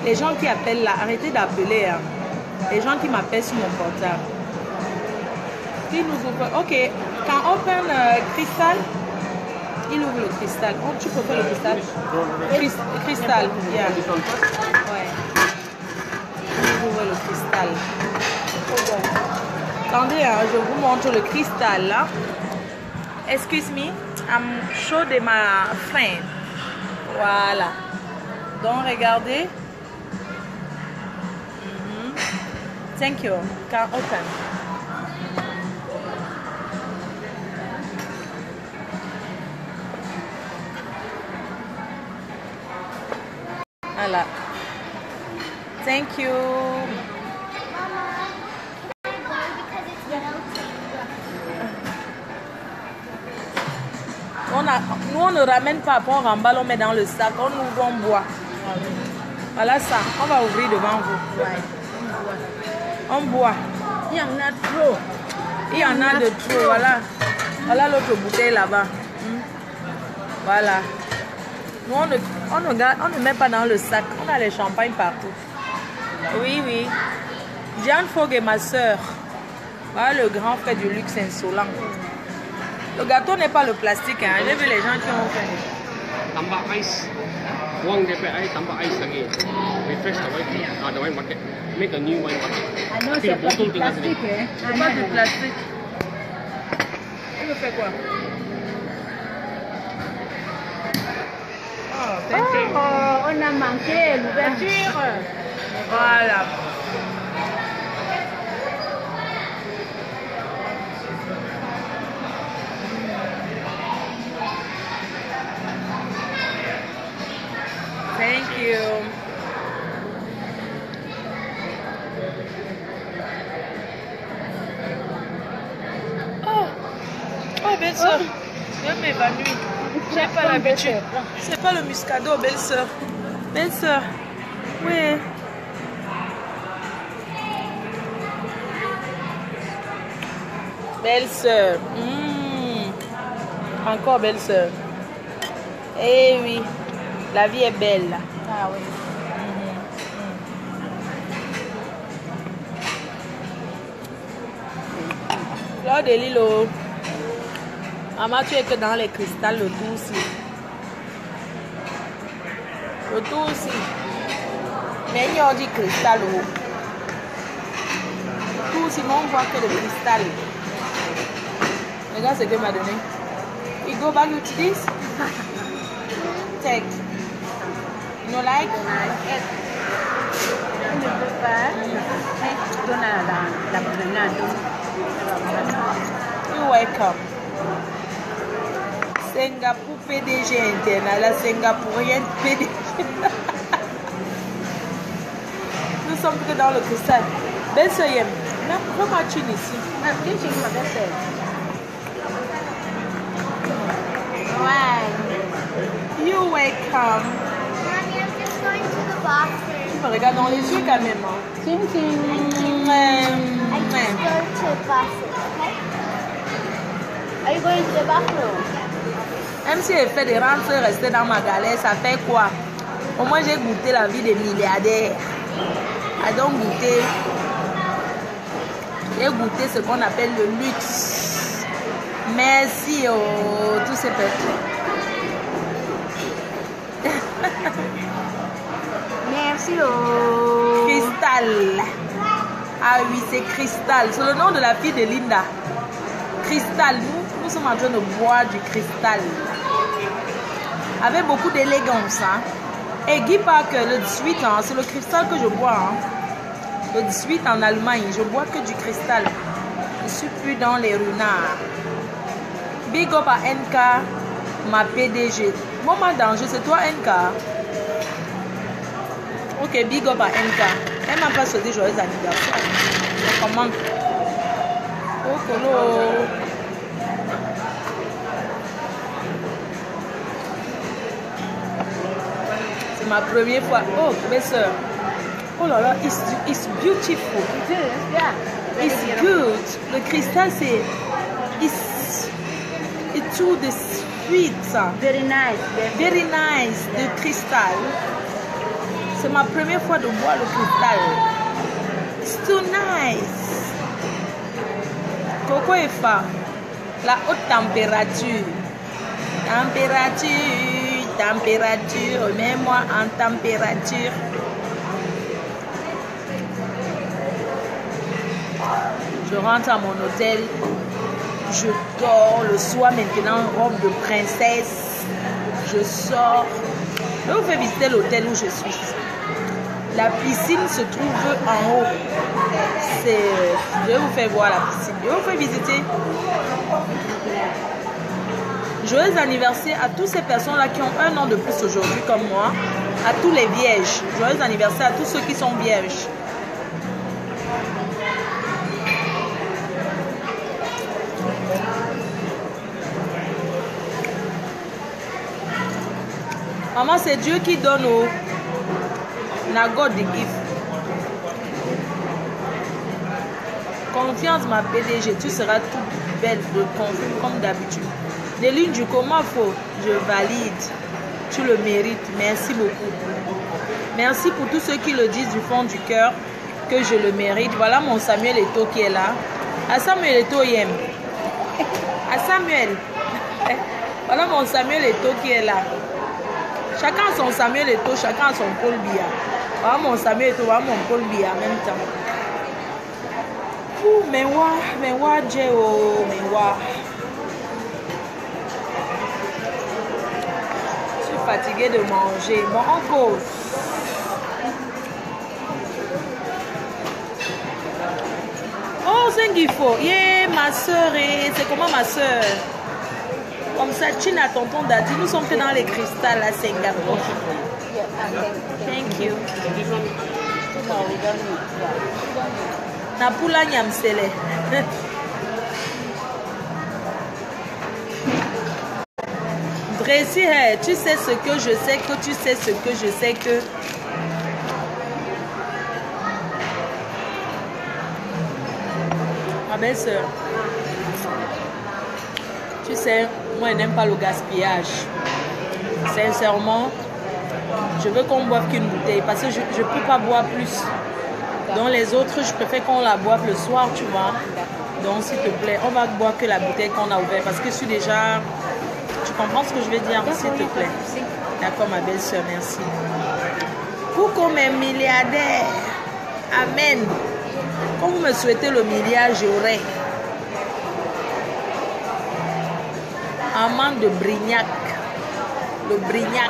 Les gens qui appellent là, arrêtez d'appeler. Hein. Les gens qui m'appellent sur mon portable. Qui nous ouvre? Ok. Quand open cristal, il ouvre le cristal. Oh, tu peux faire le cristal? Cristal. Yeah. Ouais. Il ouvre le cristal. Attendez, hein, je vous montre le cristal là. Excuse me, I'm show de ma friend. Voilà. Donc regardez. Thank you. Can open. Voilà. Thank you. Nous, on ne ramène pas, après on remballe, on met dans le sac, on ouvre, on boit. Voilà ça, on va ouvrir devant vous. On boit. Il y en a trop. Il y en a de trop, voilà. Voilà l'autre bouteille là-bas. Voilà. Nous, on ne met pas dans le sac, on a les champagnes partout. Oui, oui. Diane Fogg est ma soeur. Voilà le grand frère du luxe insolent. Le gâteau n'est pas le plastique, hein. J'ai vu les gens qui ont fait. Tamba ice. One day ice, tamba ice again. Refresh the wine bucket. Make a new wine bucket. I know c'est pas du plastique, hein. C'est pas du plastique. Tu veux faire quoi? Oh, on a manqué l'ouverture. Voilà. Thank you. Oh, belle-sœur. Je m'évanouis. J'ai pas l'habitude. C'est pas le muscado, belle-sœur. Belle-sœur. Oui. Belle-sœur. Encore belle-sœur. Eh oui. La vie est belle. Ah oui. Fleur de Lilo. Maman, tu es que dans les cristals, le tout aussi. Le tout aussi. Mais il y a du cristal. Le tout aussi, mais on voit que le cristal. Regarde ce que m'a donné. You go back to this? Take. You know, like? On ne peut pas. Donne la promenade. You welcome. Singapour PDG interne, la Singapourienne PDG. Nous sommes que dans le cristal. Belle soeur, comment tu es ici? Viens chez ma belle-sœur. Ouais. You welcome. Mommy, I'm just going to the bathroom. Tu me regardes dans les yeux quand même. Hein? Ting ting. I just go to the bathroom, okay? Are you going to the bathroom? Même si elle fait des rentrer rester dans ma galère, ça fait quoi? Au moins j'ai goûté la vie des milliardaires. I donc goûté. J'ai goûté ce qu'on appelle le luxe. Merci tous ces petits. Merci. Cristal. Ah oui, c'est Cristal. C'est le nom de la fille de Linda. Cristal. Nous sommes en train de boire du cristal. Avec beaucoup d'élégance. Hein. Et Guy Parker, le 18 ans, c'est le cristal que je bois. Hein. Le 18 en Allemagne, je bois que du cristal. Je suis plus dans les renards. Big up à NK, ma PDG. Moment danger, c'est toi NK. Ok, big up à NK. Elle m'a pas souhaité joyeux anniversaire. Je commande. Oh, colo. C'est ma première fois. Oh, mes soeurs. Oh là là, it's beautiful. It's good. Le cristal, c'est... It's too the sweet. Very nice. Very nice. Le cristal. C'est ma première fois de boire le cristal. It's too nice. Coco et fa. La haute température. Température. Mets-moi en température. Je rentre à mon hôtel. Je dors le soir maintenant, robe de princesse. Je sors. Je vous fais visiter l'hôtel où je suis. La piscine se trouve en haut. Je vais vous faire voir la piscine. Je vais vous faire visiter. Joyeux anniversaire à toutes ces personnes-là qui ont un an de plus aujourd'hui comme moi. À tous les vierges. Joyeux anniversaire à tous ceux qui sont vierges. Maman, c'est Dieu qui donne au Nagod des gifs. Confiance, ma PDG, tu seras toute belle, je confirme comme d'habitude. Des lignes du comment faut, je valide. Tu le mérites. Merci beaucoup. Merci pour tous ceux qui le disent du fond du cœur que je le mérite. Voilà mon Samuel Eto'o qui est là. À Samuel Eto'o Yem. À Samuel. Voilà mon Samuel Eto'o qui est là. Chacun a son Samuel Eto'o, chacun a son Paul Biya. Voilà mon Samuel Eto'o, voilà mon Paul Biya en même temps. Ouh, mais wa, Jéo, mais wa. Je suis fatiguée de manger. Bon, on cause. Oh, c'est Ngifo. Yeah, ma soeur. C'est comment ma soeur? Comme ça, China, tonton Dadi, nous sommes dans les cristals à Singapour. Thank you. Napula Nyamsele. Dressi, tu sais ce que je sais que tu sais ce que je sais que. Ma belle-sœur, tu sais, moi je n'aime pas le gaspillage. Sincèrement, je veux qu'on boive qu'une bouteille parce que je ne peux pas boire plus. Dans les autres, je préfère qu'on la boive le soir, tu vois. Donc, s'il te plaît, on va boire que la bouteille qu'on a ouverte parce que je suis déjà... Tu comprends ce que je veux dire, s'il te plaît? D'accord, ma belle-sœur, merci. Coucou mes milliardaires. Amen. Quand vous me souhaitez le milliard, j'aurai. Amande de Brignac. Le Brignac.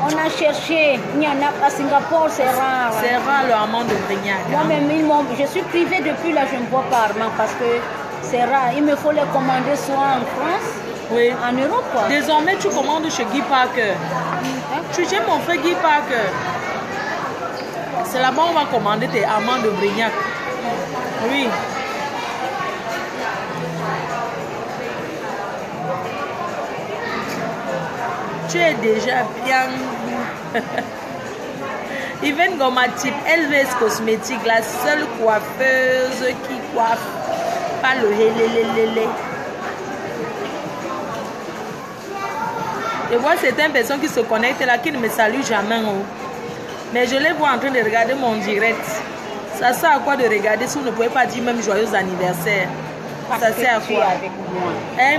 On a cherché, il y en a à Singapour, c'est rare. C'est rare le amande de Brignac. Moi-même, je suis privée depuis là, je ne bois pas Armand parce que c'est rare. Il me faut les commander soit en France, oui, en Europe. Quoi. Désormais, tu commandes chez Guy Parker. Tu aimes mon frère Guy Parker. C'est là-bas on va commander tes amandes de Brignac. Oui. Tu es déjà bien. Yvonne Gomatip, LVS Cosmétique, la seule coiffeuse qui coiffe pas le hélélélélé. Je vois certaines personnes qui se connectent là, qui ne me saluent jamais. Oh. Mais je les vois en train de regarder mon direct. Ça sert à quoi de regarder si vous ne pouvez pas dire même joyeux anniversaire? Parce ça sert à quoi? Avec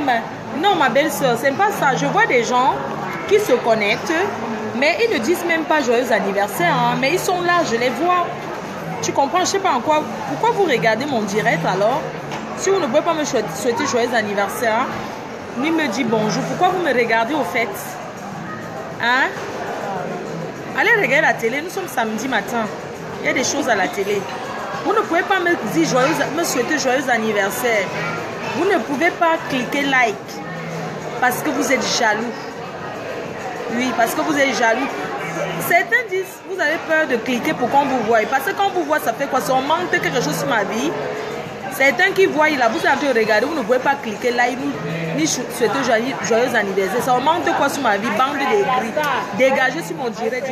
moi. Non, ma belle-sœur, c'est pas ça. Je vois des gens qui se connectent, mais ils ne disent même pas joyeux anniversaire. Hein, mais ils sont là, je les vois. Tu comprends? Je sais pas en quoi. Pourquoi vous regardez mon direct alors? Si vous ne pouvez pas me souhaiter joyeux anniversaire, ni me dire bonjour, pourquoi vous me regardez au fait? Hein? Allez regarder la télé, nous sommes samedi matin. Il y a des choses à la télé. Vous ne pouvez pas me dire me souhaiter joyeux anniversaire. Vous ne pouvez pas cliquer like parce que vous êtes jaloux. Oui, parce que vous êtes jaloux. Certains disent, vous avez peur de cliquer pour qu'on vous voie. Parce que quand vous voit, ça fait quoi? Si on manque quelque chose sur ma vie, certains qui voient, là, vous êtes en train de regarder, vous ne pouvez pas cliquer là, ni souhaiter joyeux anniversaire. Ça manque de quoi sur ma vie? Bande de gris. Dégagez sur mon direct.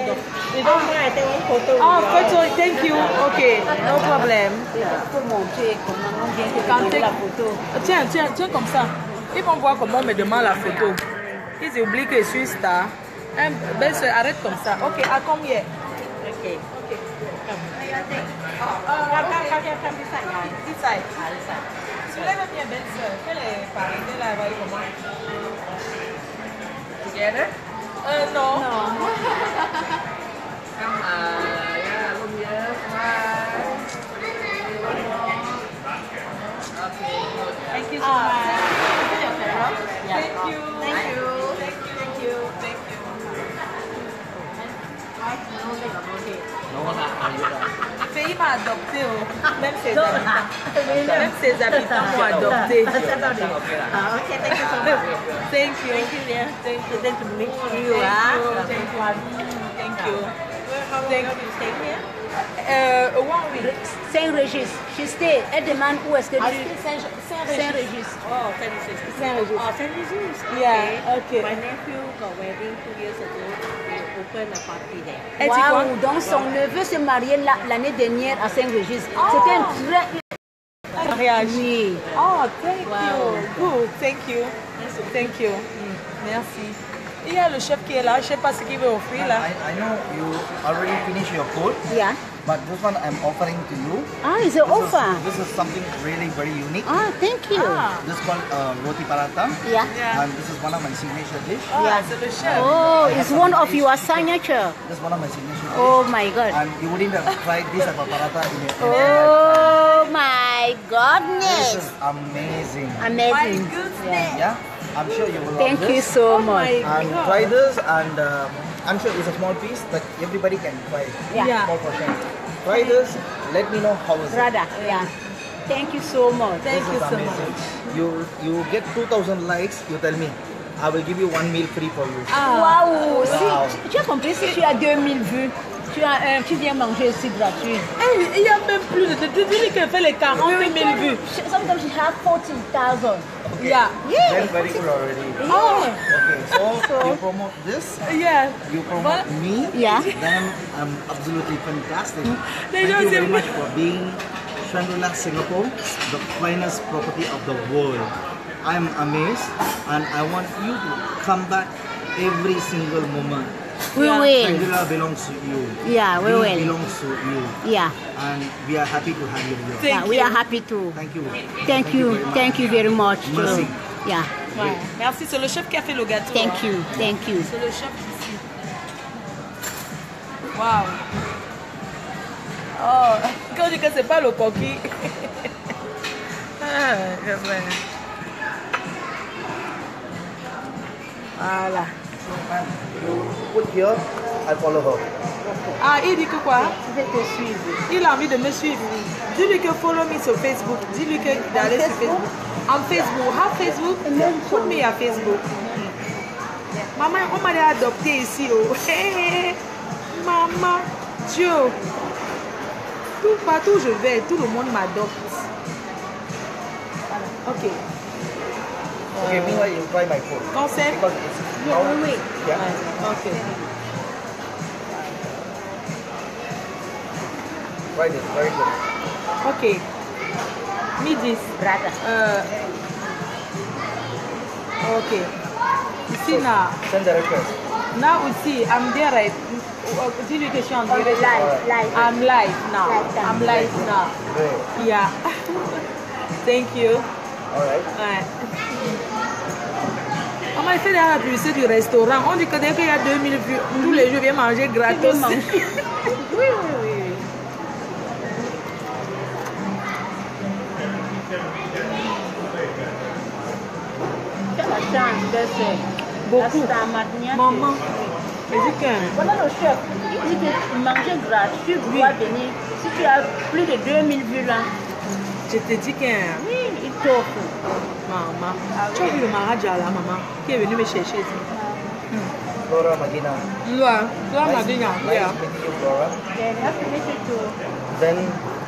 Ah, photo, thank you. Ok, no problem. Pour montrer comment on vient de la photo. Tiens comme ça. Ils vont voir comment on me demande la photo. Ils oublient que je suis star. Ben, arrête comme ça. Ok, à combien? Okay. Come. Come this side. This side. This side. Soulève bien, belle sœur. Fais-les parler là, voyez comment. Together? No. Come on. Yeah, look here. Smile. Okay. Thank you so much. Thank you. Pays m'a adopté, même ses habitants m'ont adopté. Okay, thank you so much. Thank you. Thank you to meet you. Thank you. Stay here. 1 week. Saint-Régis. She stayed. Elle demande où est-ce que tu... Saint-Régis. Oh, Saint-Régis. Saint-Régis. Yeah, okay. My nephew got wedding 2 years ago. They opened a party there. Elle dit quoi? Wow, donc son neveu s'est marié l'année dernière à Saint-Régis. C'était un très... Mariage. Oui. Oh, thank Wow. you. Good, thank you. Thank you. Merci. Il y a le chef qui est là, je ne sais pas ce qu'il veut offrir là. I know you already finished your food, Yeah. but this one I'm offering to you. Ah, it's an offer. This is something really very unique. Ah, thank you. This is called roti paratha, Yeah. Yeah. and this is one of my signature dish. Ah, c'est le chef. Oh, it's one of your signature. This is one of my signature dish. Oh my God. And you wouldn't have tried this type of paratha in your Oh my This goodness. is amazing. Amazing. Yeah, I'm sure you will love Thank this. you so much. And try this, and I'm sure it's a small piece, but everybody can try it. Yeah. Small portion. Try this. Let me know how is it. Radha, yeah. Thank you so much. Thank This you is so amazing. much. You get 2,000 likes. You tell me. I will give you 1 meal free for you. Waouh! Si, Wow. tu as compris, si tu as 2000 vues, tu viens manger aussi gratuit. Il y a même plus de... Tu dis qu'elle fait les 40 000 vues. Sometimes you have 14,000. Okay. Yeah. Then very good already. Oh, Okay, so you promote this. yeah. You promote me. Yeah. Then I'm absolutely fantastic. They Thank don't you very say- much for being Shangri-La Singapore, the finest property of the world. I'm amazed, and I want you to come back every single moment. We will. Shangri-La belongs to you. Yeah, we will. belongs to you, Yeah. and we are happy to have you here. Thank Yeah, we you. are happy too. Thank you. Thank you. very much. Thank you very much. Merci. Too. Yeah. Ouais. Merci, c'est le chef qui a fait le gâteau. Thank hein. you. Thank you. C'est le chef ici. Waouh. Oh, quand on dit que c'est pas le coquille. Ah, c'est vrai. Voilà. You put here, I follow her. Ah, il dit que quoi? Je vais te suivre. Il a envie de me suivre. Dis-lui que follow me sur Facebook. Dis-lui que d'aller sur Facebook. En Facebook. Have Facebook. Put me à Facebook. Maman, on m'a adopté ici. Oh. Hey, maman, Dieu. Tout partout où je vais, tout le monde m'adopte. Voilà. Ok. Okay, meanwhile you try my food. Concept. Because it's wait. Yeah, Ok. try this, very good. Ok. Midi. Radha. Ok. Ici, là. Send the request. Now aussi, I'm there right. Dis-lui que je suis en direct. Live. I'm live now. Live time. I'm live now. Great. Yeah. Thank you. Alright. Ouais. On m'a fait la publicité du restaurant. On dit que dès qu'il y a 2000 vues, tous les jours, je viens manger gratos. manger. Oui, oui, oui. Tu as la chance d'être Beaucoup. la star marinière. Maman, je dis que... Voilà le chef. Il dit que manger gratuit, tu dois venir. Si tu as plus de 2000 vues là, Je te dis que... oui, il t'offre. Maman, tu as vu le Maharaja là, maman, qui est venu me chercher ici. Flora Magina. Ouais, toi, ma Nice, vie, nice yeah. meeting you, Flora. Then after it to, Then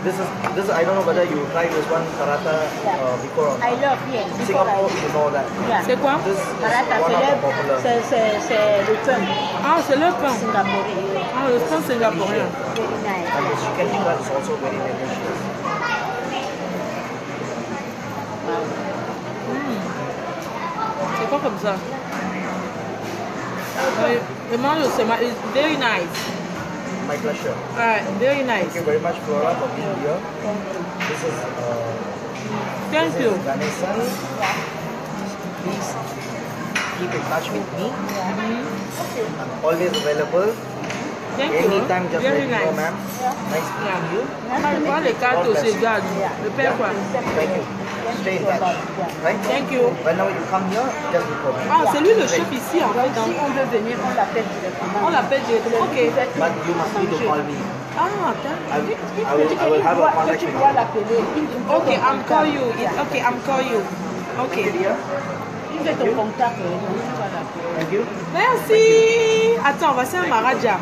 this is I don't know whether you tried this one paratha before or I not. love here. In Singapore, you know that. Yeah. C'est quoi? This is Paratha, one of the popular. c'est le pain Ah, c'est le pain. singapourien. Ah, le pain singapourien. Very nice. And the chicken tikka is also very delicious. C'est quoi comme ça? Le mange c'est very nice. My pleasure. Alright, very nice. Thank you very much, Flora, for being here. This is Thank you. Ganesan. Please keep in touch with me. I'm always available. Thank you. Anytime, just Very let me know, nice. ma'am. Nice meeting you. Prends les cartes aussi, regarde. Le pain quoi. Thank you. Stay in touch. Right? Thank you. Whenever you come here, just report me. Ah, c'est lui le chef ici en fait. Si on veut venir, on l'appelle directement. On l'appelle directement. Ok. But you must need to call me. Ah, attends. I will have a contact Tu with dois you. l'appeler. Okay, I'm call you. Okay, I'm call you. Okay, Okay. dear. Il veut ton contact. Tu vas l'appeler. Thank you. Merci. Attends, voici un Maharaja.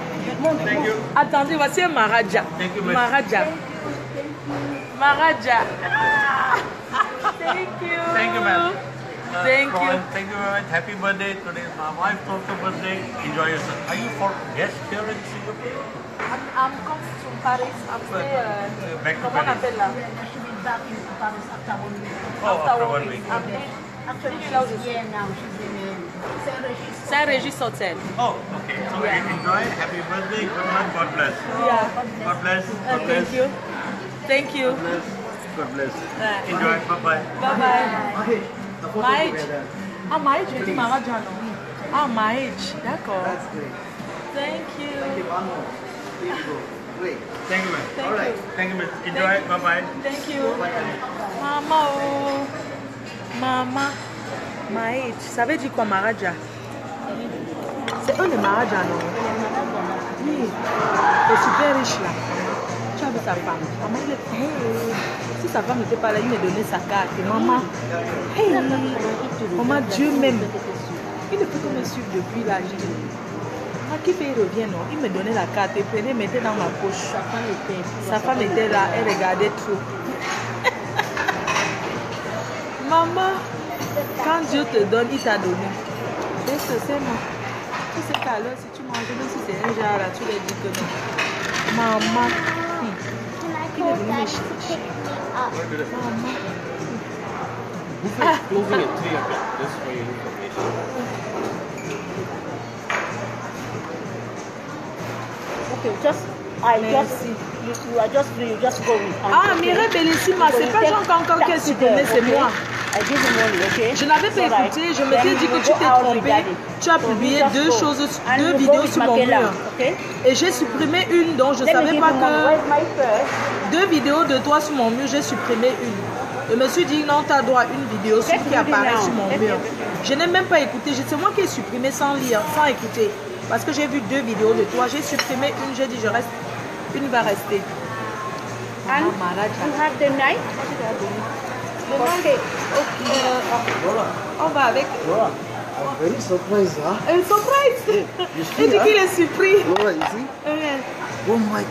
Thank you. Attendez, voici un Maharaja. Thank you, miss. Maharaja. Maharaja. Thank you. Thank you, ma'am. Thank you. Rohan, thank you very much. Happy birthday. Today is my wife's also birthday. Enjoy yourself. Are you for guest here in Singapore? I'm come to Paris. I'm stay. Back to Comment on Paris. appelle là? She will be back in Paris after 1 week. Oh, after 1 week. I'm Actually, là où je she's suis. here now. She's in Saint-Régis. Saint-Régis Hotel. Oh, okay. So enjoy. Happy birthday. Good luck. God bless. Yeah. God bless. God bless. Thank you. Thank you. God bless. Ouais. Enjoy. Bye-bye. Bye bye. Maïch. Ah, Maïch, je dis Maharaja, non? Ah, Maïch. D'accord. That's great. Thank you. One more. Beautiful. Great. Thank you, man. Thank All right. you. Thank you, miss. Enjoy. Bye-bye. Thank you. Maman, oh. Maman. Maïch. Ça veut dire quoi, Maharaja? C'est un de Maharaja, non? Oui. Le super riche là. Tu as vu sa femme. Maman, il est. Hey. Si sa femme n'était pas là, il me donnait sa carte. Et maman. Hey. Maman, Dieu m'aime. Il ne peut que me suivre depuis là. J'ai dit, ah, qui fait, il revient, non? Il me donnait la carte. Il prenait, mettait dans ma poche. Sa femme était là. Elle regardait trop. Maman, quand Dieu te donne, il t'a donné. Et c'est moi. Tu sais qu'à l'heure, si tu manges, même si c'est un genre là, tu lui dis que non. Maman. Can I call Dad to pick me up? Maman. Buffet closing at 3 o'clock. Just for your information. Okay, you are just free, you just go with. Ah, Mireille Bellissima, c'est pas Jean-Cancan qui est supprimé, c'est moi. I give him money, okay? Je n'avais pas Alright. écouté, je Then m'étais dit you que will tu go t'es out trompé. with Daddy. Tu as So publié you just deux go. choses, And deux you go vidéos with sur mon Makela, mur. okay? Et j'ai supprimé une dont je ne Let me savais give pas you money. que... Where's my purse? Deux vidéos de toi sur mon mur, j'ai supprimé une. Je me suis dit, non, tu as droit à une vidéo Let's qui do it apparaît now. sur mon Let's mur. do it. Je n'ai même pas écouté. C'est moi qui ai supprimé sans lire, sans écouter. Parce que j'ai vu deux vidéos de toi. J'ai supprimé une, j'ai dit, je reste. Une va rester. And Ah, Maharaja. you have the knife? Ok. On va avec. Laura, I'm very surprised, huh? Un surprise. You see, Il dit huh? qu'il est surpris. Laura, you see? Oh my God.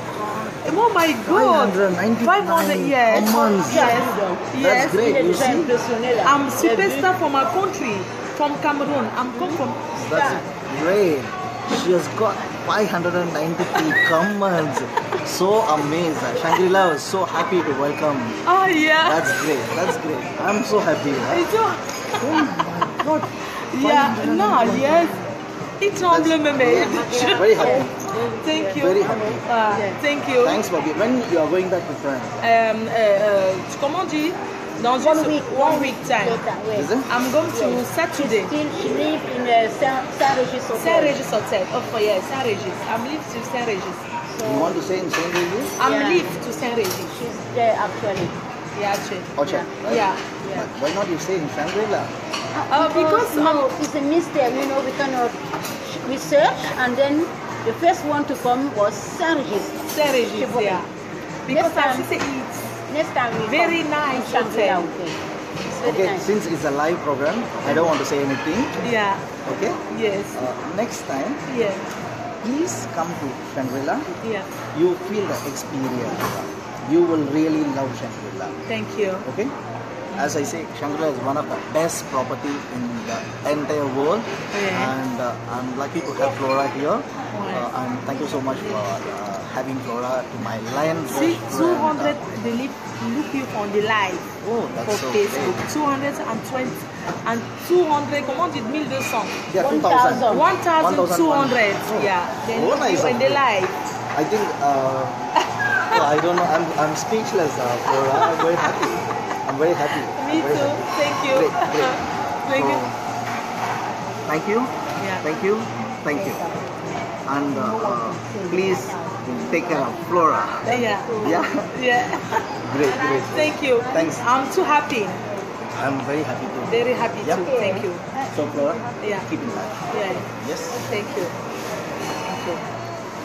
Oh my God. 599 500, yes. commands. Yes. That's Yes. great. Il est You déjà see? impressionné là. I'm superstar from my country, from Cameroon. I'm come from. That's great. She has got 593 commands. So amazed. Shangri-La was so happy to welcome. Oh yeah. That's great. That's great. I'm so happy. Huh? It's all- Oh my God. Yeah, no, yes. Il tremble même. Very happy. Thank you. Very happy. Thank you. Thanks, Bobby. When you are going back to France? Comment on dit? Dans One une week. one week time. Later, wait. Is it? I'm going to Saturday. Still, she live in Saint-Régis Hotel. Saint-Régis Hotel. Oh, for yes, Saint-Régis. I'm live to Saint-Régis. You want to say in Saint Louis? I'm Yeah. live to Saint-Régis. She's there actually. Yeah, actually. Orchard, right? Yeah. But why not you say in Shangri-La? Because no, it's a mistake. You know, we cannot research, and then the first one to come was Saint-Régis. Saint-Régis, yeah. Because Next time- I say it's Next time we Very come nice to Shangri-La hotel. Hotel. It's very Okay, nice. since it's a live program, I don't want to say anything. yeah, Okay? yes, Next time, yeah, please come to Shangri-La. yeah. You feel the experience. You will really love Shangri-La. Thank you. Okay? As I say, Shangri-La is one of the best property in the entire world. Yeah. And I'm lucky to have Flora here. And thank you so much for having Flora to my Lion See, restaurant. 200 they look you on the live Oh, for that's so Facebook. great. 220 and 200. Comment on dit 1200? Yeah, 2,000. 1,200. Oh. Yeah. They Oh, look nice you of in the you. live. I think I don't know. I'm speechless, Flora. I'm very happy. I'm very happy. Me I'm very too. happy. Thank you. Great, great. Thank you. Thank you. Yeah. Thank you. Thank you. And please take care of Flora. Yeah. Yeah. Yeah. Great, great. Thank you. Thanks. I'm too happy. I'm very happy too. Very happy Yeah. too. Thank you. So Flora, Yeah. keep in touch. Yeah. Yes. Thank you. Thank you.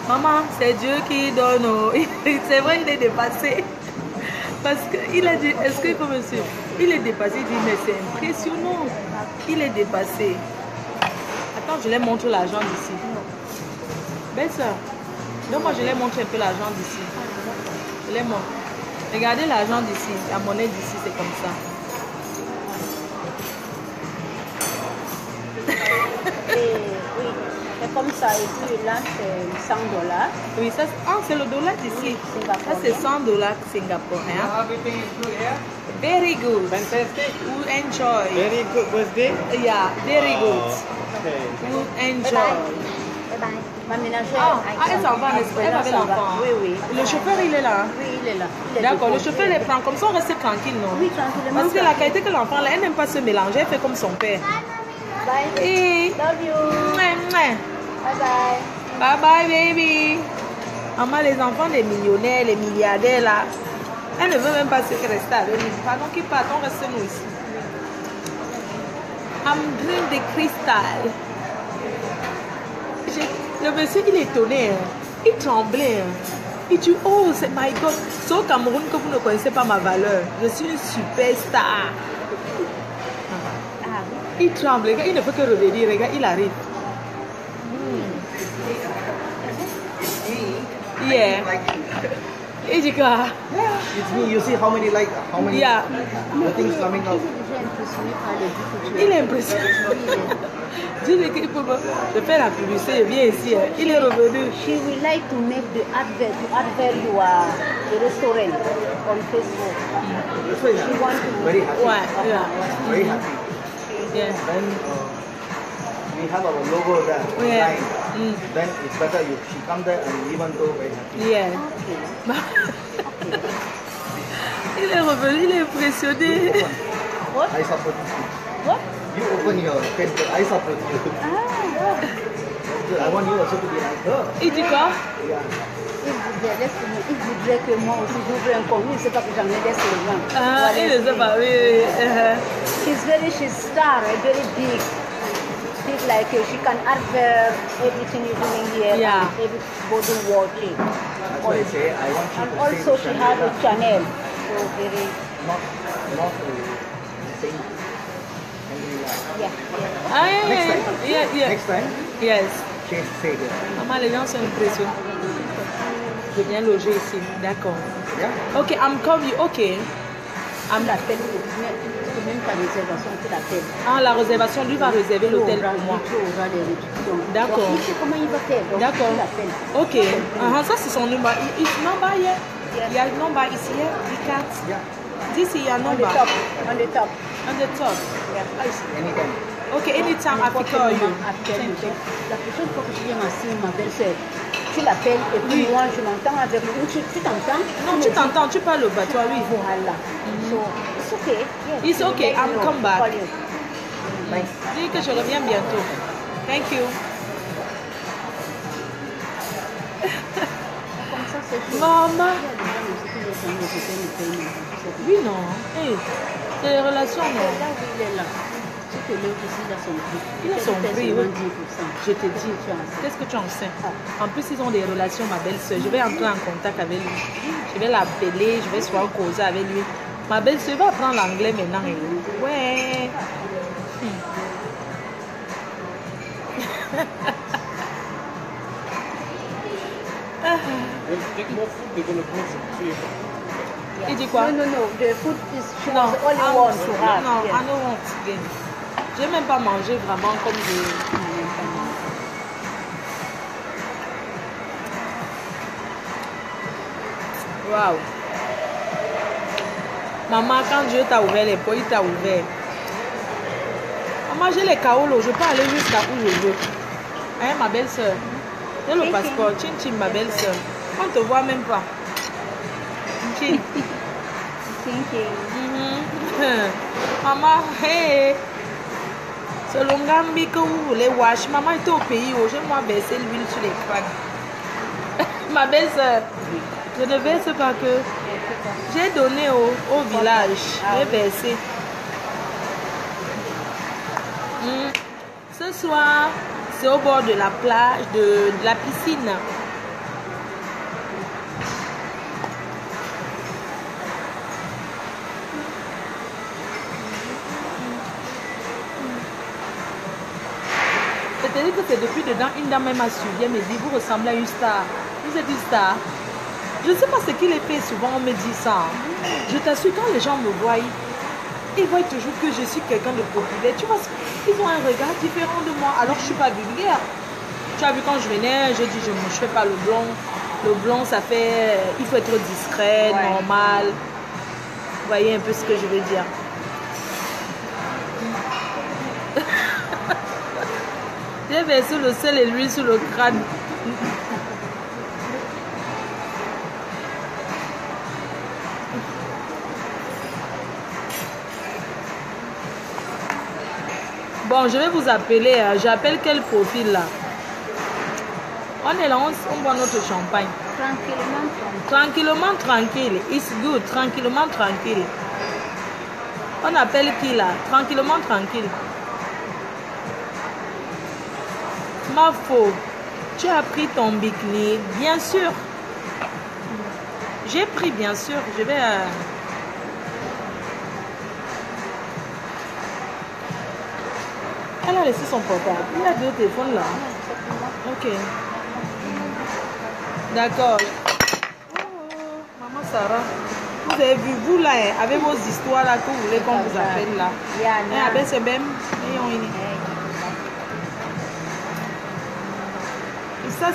Maman, c'est Dieu qui donne. C'est vrai, il est dépassé. Parce qu'il a dit, est-ce qu'il faut me suivre? Il est dépassé, il dit, mais c'est impressionnant. Il est dépassé. Attends, je les montre l'argent d'ici. Belle soeur, donc moi je les montre un peu l'argent d'ici. Je les montre. Regardez l'argent d'ici, la monnaie d'ici, c'est comme ça. Et oui, c'est comme ça. Et puis là, c'est 100 $. Oui, ça, c'est le dollar d'ici. Ça, c'est 100 $ singapouriens. Everything is good here. Very good. Fantastic. Would enjoy. Very good birthday. Yeah, very good. Okay. Would enjoy. Bye bye. Ma ménagère. Elle s'en va, n'est-ce pas? Elle va avec l'enfant. Oui, oui. Le chauffeur, il est là. Oui, il est là. Il est D'accord, le déposé. chauffeur les prend comme ça, on reste tranquille, non? Oui, tranquillement. Parce que la qualité que l'enfant a, elle n'aime pas se mélanger, elle fait comme son père. Bye. Et... Love you. Mouah, mouah. Bye bye. Bye bye, baby. Maman, les enfants des millionnaires, les milliardaires, là, elle ne veut même pas se rester avec nous. Pardon qu'ils partent, on reste nous ici. I'm doing the crystal. Le monsieur, il est étonné. Hein. Il tremblait. Hein. Il dit, oh, c'est my God. C'est au Cameroun que vous ne connaissez pas ma valeur. Je suis une superstar. Il tremble. Regarde, il ne peut que revenir. Regarde, il arrive. Yeah. Il dit quoi? It's me. You see how many Yeah. the things coming out. Il est impressionné. Dis-lui qu'il peut de faire la publicité. Il vient ici. Hein. Il est revenu. She would like to make the advert your the restaurant on Facebook. She wants to. Very happy. Ouais. Yeah. Very happy. Yeah. Then we have our logo there. Yeah. Line. Then it's better you she come there and even though very happy. Yeah. Il est revenu, il est impressionné. What? I support you. What? You open your Facebook. I support you. I want you also to be like her. Il dit quoi? Yeah. Il voudrait que moi aussi j'ouvre un compte. Il ne sait pas que j'en ai des slogans. Ah, il ne sait pas, oui. She's star, very big. She's like she can advert everything you're doing here. Yeah. And everybody watching. That's why I say I want you And to also say she has a channel. So very not saying yeah. Ah, yeah, Next yeah, time. yeah, yeah. Next time, Yes. say it. Maman, les gens sont impressionnés. Je viens loger ici. D'accord. Yeah. Ok, I'm coming. Ok. Tu l'appelles, c'est même pas réservation, tu l'appelles. Ah, la réservation, lui va réserver l'hôtel pour moi. Tu auras des réductions. D'accord. Donc, il sait comment il va faire. Donc, D'accord. tu l'appelles. Ok. Ça, c'est son numéro. Il number here. Il y a le number ici. The cat. Yeah. This is your On the number. top. On the top. On the top. Anytime. Ok, anytime I pick call you. Appelle. La prochaine fois que tu viens ici, ma belle-sœur, tu l'appelles et puis moi je m'entends avec lui. Tu t'entends? Non, tu t'entends, tu parles au bateau, oui. Voilà. So, it's okay. Yes. It's okay, I'm come back. Call you. Dis que je reviens bientôt. Thank you. Comme ça, c'est chaud. Maman. Il y a des gens aussi qui ne payent pas. Oui, non. Hey, c'est les relations, non. Là où il est là, tu te lèves ici, il a son prix. Il a son prix, oui. 10%. Je te dis, qu'est-ce que tu en sais? En plus, ils ont des relations, ma belle-sœur. Je vais entrer en contact avec lui. Je vais l'appeler, je vais souvent causer avec lui. Ma belle-sœur va apprendre l'anglais maintenant. Ouais. Take more food, they're going to put some food. Il dit quoi? No. The food is she Non, was the only one to have. non, Yes. I don't want again. Je n'ai même pas mangé vraiment comme je... Waouh. Maman, quand Dieu t'a ouvert les portes, il t'a ouvert. Maman, j'ai les kaolos, je peux aller jusqu'à où je veux. Hein, ma belle-sœur? J'ai le passeport. Chin chin, ma belle-sœur. On te voit même pas. Ok. Thank you. Maman, hey. C'est le gambi que vous voulez wash. Maman était au pays où j'ai moi versé l'huile sur les crânes. Ma belle-sœur, je ne verse pas que. J'ai donné au village. J'ai versé. Ce soir, c'est au bord de la plage, de la piscine. C'est-à-dire que c'est depuis dedans, une dame m'a suivi, elle me dit, vous ressemblez à une star. Vous êtes une star. Je ne sais pas ce qu'il est fait, souvent on me dit ça. Je t'assure, quand les gens me voient, ils voient toujours que je suis quelqu'un de populaire. Tu vois, ils ont un regard différent de moi, alors je ne suis pas vulgaire. Tu as vu quand je venais, je dis, je ne fais pas le blond. Le blond, ça fait, il faut être discret, normal. Vous voyez un peu ce que je veux dire. J'ai versé le sel et l'huile sur le crâne. Bon, je vais vous appeler. J'appelle quel profil là? On est là, on boit notre champagne. Tranquillement, tranquille. It's good. Tranquillement, tranquille. On appelle qui là? Tranquillement, tranquille. Ma faux, tu as pris ton bikini, bien sûr. J'ai pris, bien sûr. Je vais... Elle a laissé son portable. Il y a deux téléphones là. Ok. D'accord. Oh, maman Sarah. Vous avez vu, vous là, avec vos histoires là, que vous voulez qu'on vous appelle là. Avec ce même.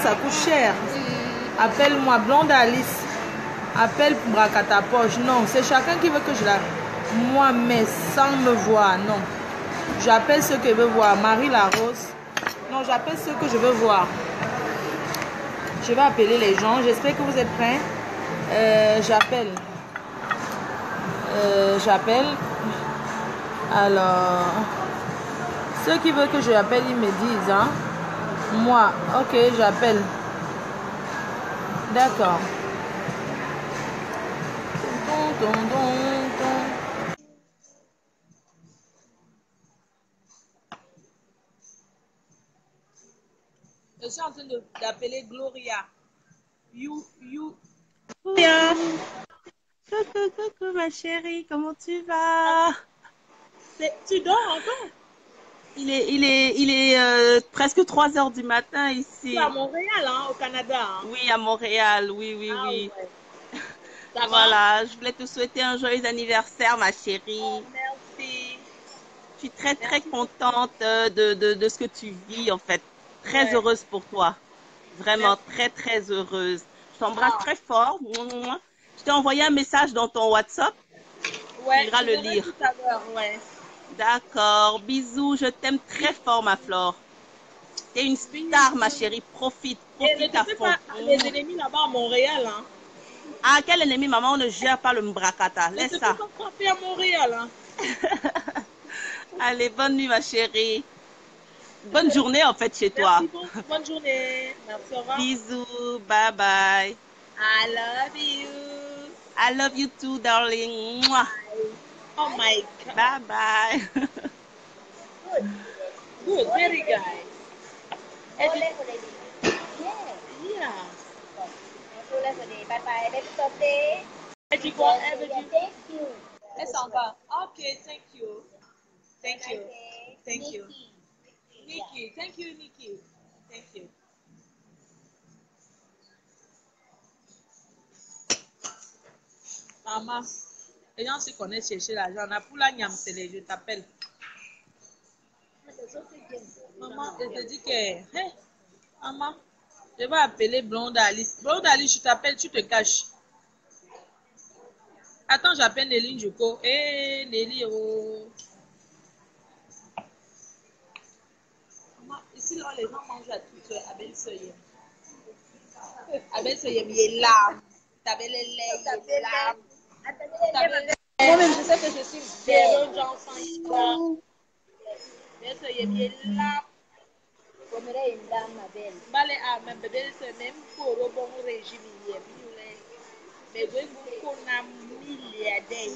Ça coûte cher. Appelle-moi Blonde Alice. Appelle Bracata Poche. Non, c'est chacun qui veut que je la... Moi, mais sans me voir, non. J'appelle ceux que je veux voir. Marie Larose. Non, j'appelle ceux que je veux voir. Je vais appeler les gens. J'espère que vous êtes prêts. J'appelle. J'appelle. Alors, ceux qui veulent que je appelle, ils me disent, hein. Moi, ok, j'appelle. D'accord. Je suis en train d'appeler Gloria. Gloria. Coucou ma chérie, comment tu vas? Tu dors encore? Il est presque 3 heures du matin ici. Tu es à Montréal, hein, au Canada. Hein? Oui, à Montréal, oui. Ouais. Ça Voilà, je voulais te souhaiter un joyeux anniversaire, ma chérie. Oh, merci. Je suis très contente de ce que tu vis, en fait. Très heureuse pour toi. Vraiment, très heureuse. Je t'embrasse très fort. Je t'ai envoyé un message dans ton WhatsApp. Ouais, tu iras le lire. Tout à l'heure, ouais. D'accord. Bisous. Je t'aime très fort, ma Flore. T'es une star, ma chérie. Profite à fond. Pas les ennemis là-bas à Montréal, hein. Ah, quel ennemi, maman? On ne gère pas le mbracata. Laisse ça. À Montréal, hein. Allez, bonne nuit, ma chérie. Bonne journée, en fait, chez toi. Bonne journée. Merci, au revoir. Bisous. Bye bye. I love you. I love you too, darling. Mwah. Oh my God. Bye bye. Good. Very good. Yeah. Bye bye. Happy birthday. Thank you. Yes, Okay, thank you. Thank you. Thank you. Nikki. Thank you, Nikki. Thank you. Maman, les gens se connaissent chercher l'argent. On a pour la nyamtele, je t'appelle. Maman, je te dis que... Hey, maman, je vais appeler Blonde Alice. Blonde Alice, je t'appelle, tu te caches. Attends, j'appelle Nelly Njoko. Hé, Nelly, oh. Maman, ici, là, les gens mangent à toute heure, à belle seuil. Avec ce yémié là. T'avais les lèvres là. Moi-même, je sais que je suis belle. J'enfant. Mais ce yémié là. Comme elle est une dame, ma belle. Balé à ma bébé, c'est même pour le bon régime. Mais vous qu'on a milliardaires.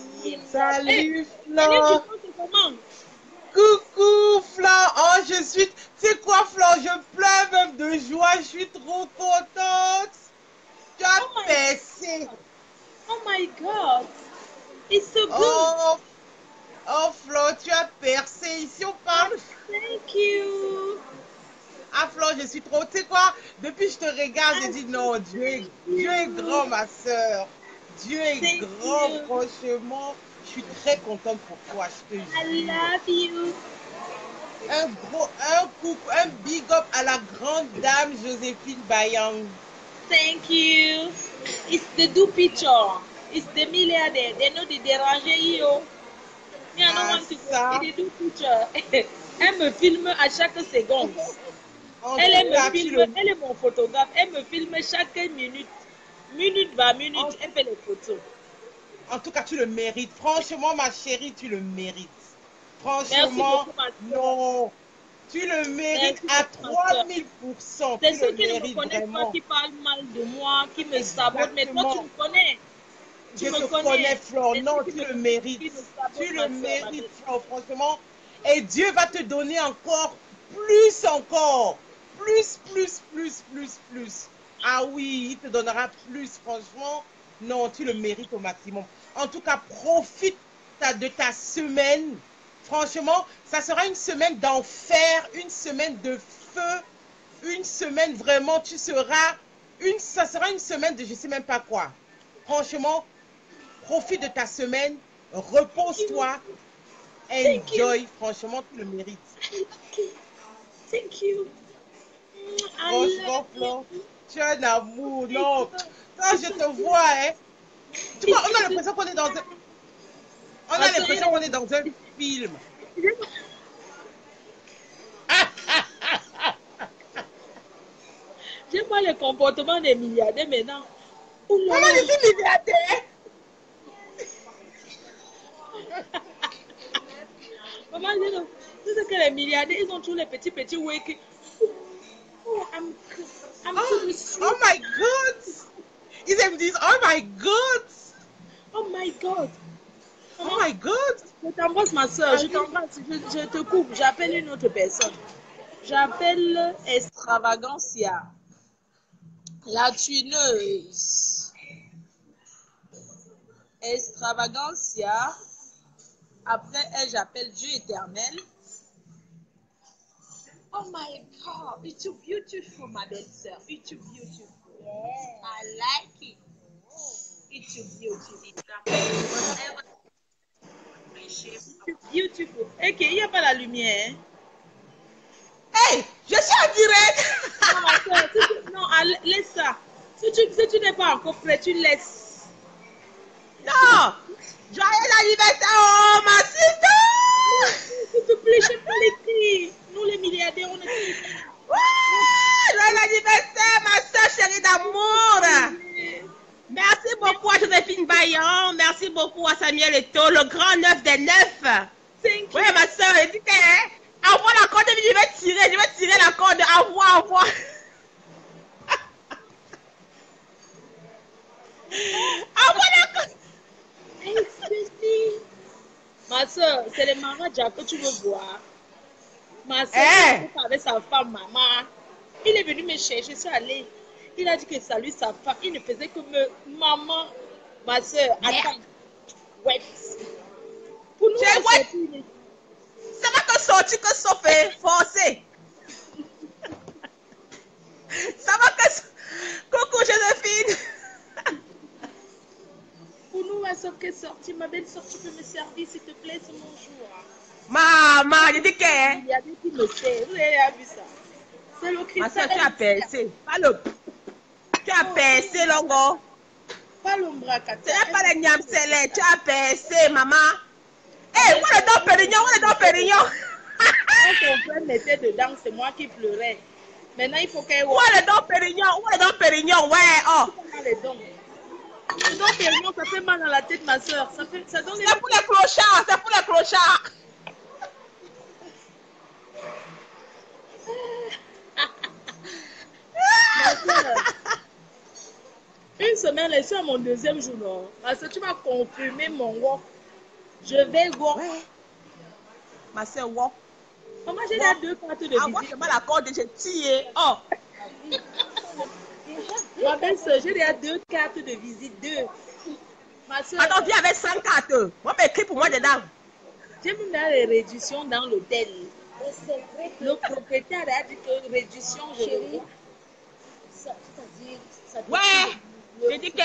Salut Flo. Flo. Coucou Flo. Oh, je suis... C'est quoi Flo? Je pleure même de joie. Je suis trop contente. Tu as percé. Oh my God. It's so good. Oh Flo, tu as percé. Ici on parle. Thank you. Ah Flo, je suis trop... Tu sais quoi? Depuis que je te regarde, j'ai dit non, Dieu est grand, ma soeur. Dieu est grand, franchement. Je suis très contente pour toi, je te jure. I love you. Un big up à la grande dame Joséphine Bayang. Thank you. It's the do picture. It's the milliardaire. They know the déranger you. Me, I don't want to go. They do picture. Elle me filme à chaque seconde. Elle est mon photographe. Elle me filme chaque minute. Minute par minute, elle fait les photos. En tout cas, tu le mérites. Franchement, ma chérie, tu le mérites. Franchement, non. Tu le mérites à 3000%. C'est ceux qui ne me connaissent pas, qui parlent mal de moi, qui me sabotent. Mais toi, tu me connais. Je te connais, Flore. Non, tu le mérites. Tu le mérites, Flore, franchement. Et Dieu va te donner encore plus encore. Plus. Ah oui, il te donnera plus, franchement. Non, tu le mérites au maximum. En tout cas, profite de ta semaine. Franchement, ça sera une semaine d'enfer, une semaine de feu, une semaine vraiment, ça sera une semaine de je sais même pas quoi. Franchement, profite de ta semaine, repose-toi, enjoy. Franchement, tu le mérites. Thank you. Franchement, Flo, tu es un amour, non. Quand je te vois, hein. Tu vois, on a l'impression qu'on est dans un... On a l'impression qu'on est dans un film. J'aime pas le comportement des milliardaires maintenant. Maman, je suis milliardaire. Maman, tu sais que les milliardaires, ils ont tous les petits wake. Oh, I'm oh my God. Ils aiment dire, oh my God. Oh my God. Oh my God. Je t'embrasse, ma soeur. Je t'embrasse. Je te coupe. J'appelle une autre personne. J'appelle Extravagantia. La tuineuse. Extravagantia. Après elle, j'appelle Dieu éternel. Oh my God. It's so beautiful, ma belle-sœur. It's so beautiful. Yeah. I like it. It's so beautiful. It's beautiful. Ok, il n'y a pas la lumière. Hey, je suis en direct. Non, ma soeur, non, laisse ça. Si tu n'es pas encore prêt, tu laisses. Non. Joyeux anniversaire, oh, ma sister. S'il te plaît, je peux l'écrire. Nous, les milliardaires, on est tous. Joyeux anniversaire, ma soeur chérie d'amour. Merci beaucoup à Joséphine Bayan. Merci beaucoup à Samuel Eto'o, le grand neuf des neufs. Oui, ma soeur, elle dit que envoie la corde, je vais tirer la corde. Envoie. Envoie la corde. Ma soeur, c'est le Maharaja que tu veux voir. Ma soeur, avec sa femme, maman. Il est venu me chercher, je suis allée. Il a dit que ça lui, sa femme, il ne faisait que me... Maman, ma soeur, attends. Ouais. Pour nous, ça va que sortir, que sauf forcer. Ça va que... Coucou, Joséphine. Pour nous, ma soeur qui est sortie, ma belle soeur, tu peux me servir, s'il te plaît, c'est mon jour. Maman, je dis que... Il y a des qui me servent. Vous avez vu ça? C'est le cristal. Ma soeur, tu as percé. Tu as percé, Longo. Pas l'ombracata. Ce n'est pas les nyamsele. Tu as percé, maman. Hé, où est le Pérignon? Quand ton frère mettait dedans, c'est moi qui pleurais. Maintenant, il faut qu'elle Où est le don Pérignon? Où est le don Pérignon? Ouais, oh. les dons. Le don Pérignon, ça fait mal dans la tête, ma soeur. Ça donne C'est pour les clochards, c'est pour les clochards. Une semaine, et sur mon deuxième jour, non. Parce que tu vas confirmer mon walk. Je vais walk. Ouais. Ma soeur, walk. Comment j'ai déjà 2 cartes de visite? Moi, je la corde, j'ai tiré. Oh. Ma belle-soeur, j'ai déjà 2 cartes de visite. 2. Ma soeur. Attends, viens avec 100 cartes. Moi, m'écris pour moi dedans. J'ai même dans les réductions dans l'hôtel. Le propriétaire a dit que réduction, je le vois. Ouais. Je dis que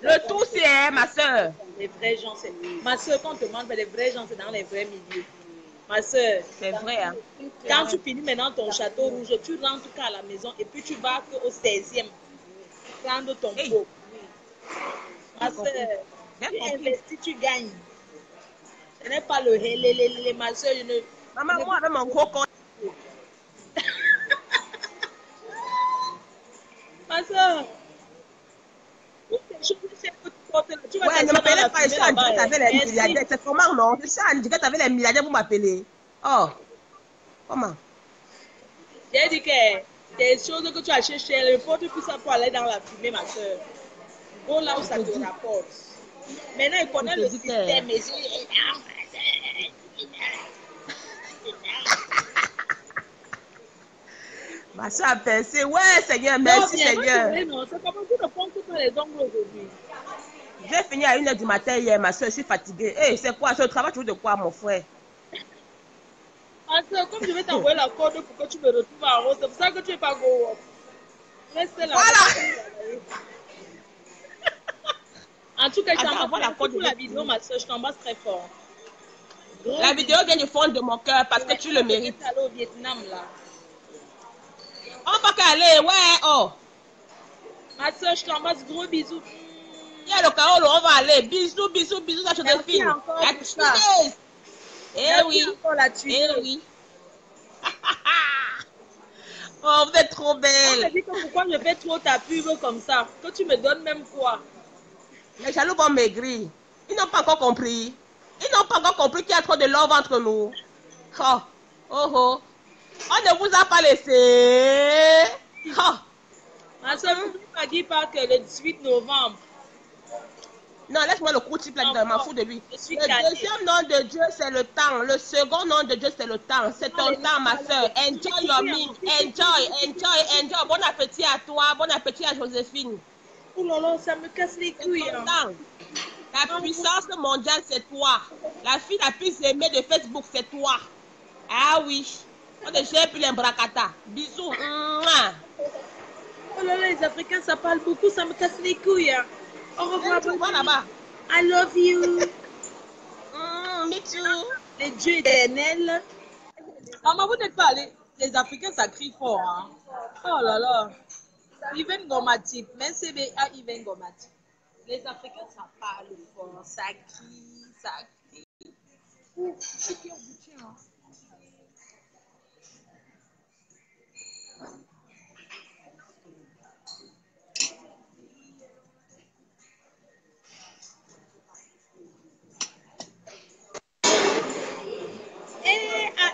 le tout, c'est ma soeur. Les vrais gens, c'est. Ma soeur, quand on te demande, les vrais gens, c'est dans les vrais milieux. Ma soeur. C'est vrai, hein. Quand tu finis maintenant ton château rouge, tu rentres à la maison et puis tu vas au 16e prendre ton pot. Ma soeur, tu investis, tu gagnes. Ce n'est pas le hélélélé, ma soeur. Maman, moi, avec mon gros corps. Ma soeur. Ouais, ne m'appelez pas, je suis en direct avec les milliardaires. C'est comment, non? Je suis en direct avec les milliardaires pour m'appeler. Oh. Comment? J'ai dit que des choses que tu achètes chez elle, il faut tout ça pour aller dans la fumée, ma soeur. Go là où ça te rapporte. Maintenant, il connaît le système. Ma soeur a pensé, ouais, Seigneur, merci, Seigneur. Non, c'est comment tu ne prends pas les ongles aujourd'hui. J'ai fini à 1h du matin hier, ma soeur, je suis fatiguée. Hey, c'est quoi? C'est le travail, tu veux de quoi, mon frère? Ma soeur, comme je vais t'envoyer la corde pour que tu me retrouves en haut, c'est pour ça que tu n'es pas go. Reste là. Voilà! En tout cas, je t'embrasse pour la vidéo, ma soeur, je t'embrasse très fort. La vidéo vient du fond de mon cœur parce que tu le mérites. Aller au Vietnam, là. On va qu'aller, ouais, oh. Ma soeur, je t'embrasse, gros bisous. Il y a le Kaolo, on va aller. Bisous, bisous, bisous à Joséphine. La tueuse. Eh oui. Eh oui. Oh, vous êtes trop belle. On me dit que pourquoi je fais trop ta pub comme ça? Que tu me donnes même quoi? Les jaloux vont maigrir. Ils n'ont pas encore compris. Ils n'ont pas encore compris qu'il y a trop de love entre nous. Oh, oh, oh. On ne vous a pas laissé. Oh. Ma soeur, n'oublie pas Guy Park le 18 novembre. Non, laisse-moi le coup type là-dedans, m'en fous de lui. Le deuxième nom de Dieu, c'est le temps. Le second nom de Dieu, c'est le temps. C'est ton temps, ma soeur. Enjoy your meal. Enjoy, enjoy, enjoy. Bon appétit à toi. Bon appétit à Joséphine. Oh là là, ça me casse les couilles. La puissance mondiale, c'est toi. La fille la plus aimée de Facebook, c'est toi. Ah oui. On ne gère plus les bracata. Bisous. Mouah. Oh là là, les Africains, ça parle beaucoup, ça me casse les couilles. Au revoir. Tu vois là-bas. I love you. Me too. Les dieux éternels. Maman, vous n'êtes pas allés. Les Africains, ça crie fort. Hein? Oh là là. Even Gomatic. Même CBA, Even Gomatic. Les Africains, ça parle fort. Ça crie, ça crie. Ouh, je suis qui embouti, hein.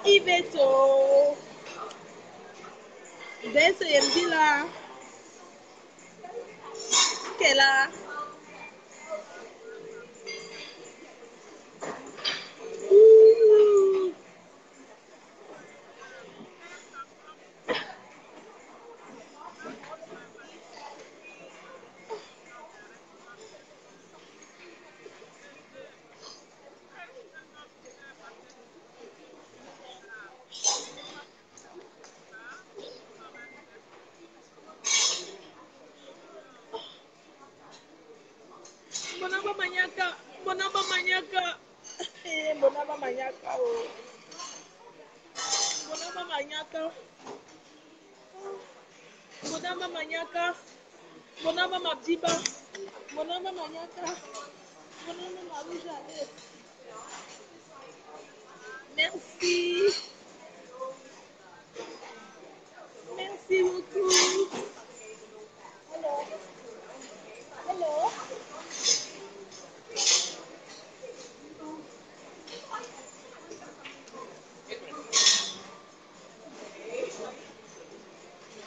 Iveto. Desse MD là. Quelle là? Bonaba manyaka. Bonaba manyaka. Bonaba manyaka. Oh. Bonaba manyaka. Bonaba manyaka. Bonaba mabdiba. Bonaba manyaka. Bonaba marouja. Merci. Merci. Merci beaucoup. Hello.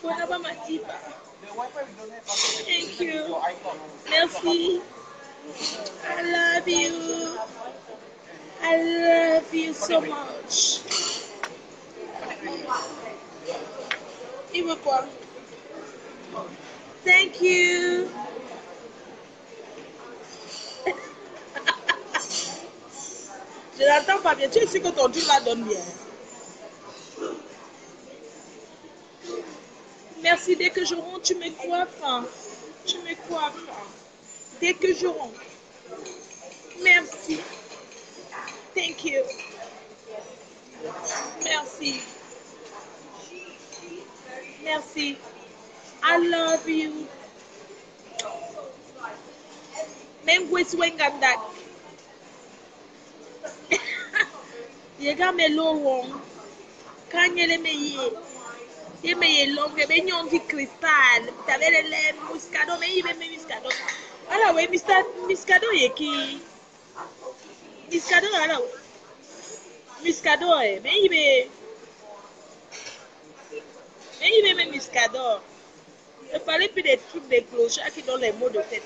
Bonaba Matiba. Thank you. Merci. I love you. I love you so much. Il veut quoi? Thank you. Je n'entends pas bien. Tu es sûr que ton Dieu la donne bien? Merci. Dès que je rentre, tu me coiffes. Tu me coiffes. Dès que je rentre. Merci. Thank you. Merci. Merci. I love you. Même Wenganda. Yega melo kanyele meye. Ye meye longue be nyongi cristal. Tabele le muscado me ibe me muscado. Ala we muscado yeki. Muscado ala. Muscado me ibe. Me ibe me muscado. Ne parlez plus des trucs des clochards qui donnent les mots de tête.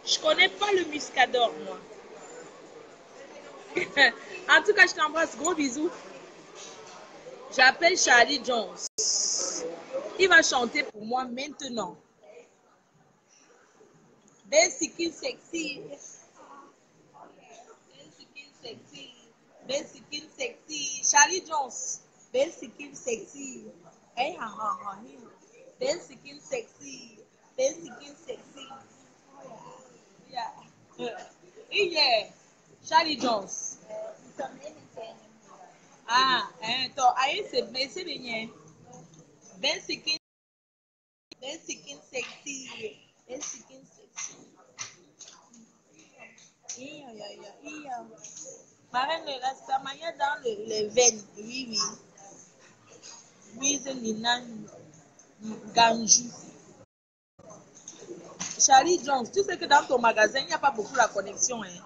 Je connais pas le muscador, moi. En tout cas, je t'embrasse. Gros bisous. J'appelle Charlie Jones. Il va chanter pour moi maintenant. Basic sexy. Basic sexy. Charlie Jones. Basic sexy. Hey, Basic sexy. Basic sexy. Yeah. Charlie Jones. Ah, então aí você bem sexy, sexy. Marraine la manière dans les veines, oui. Oui, c'est Nina Ganju. Charlie Jones, tu sais que dans ton magasin, il n'y a pas beaucoup la connexion. Hein.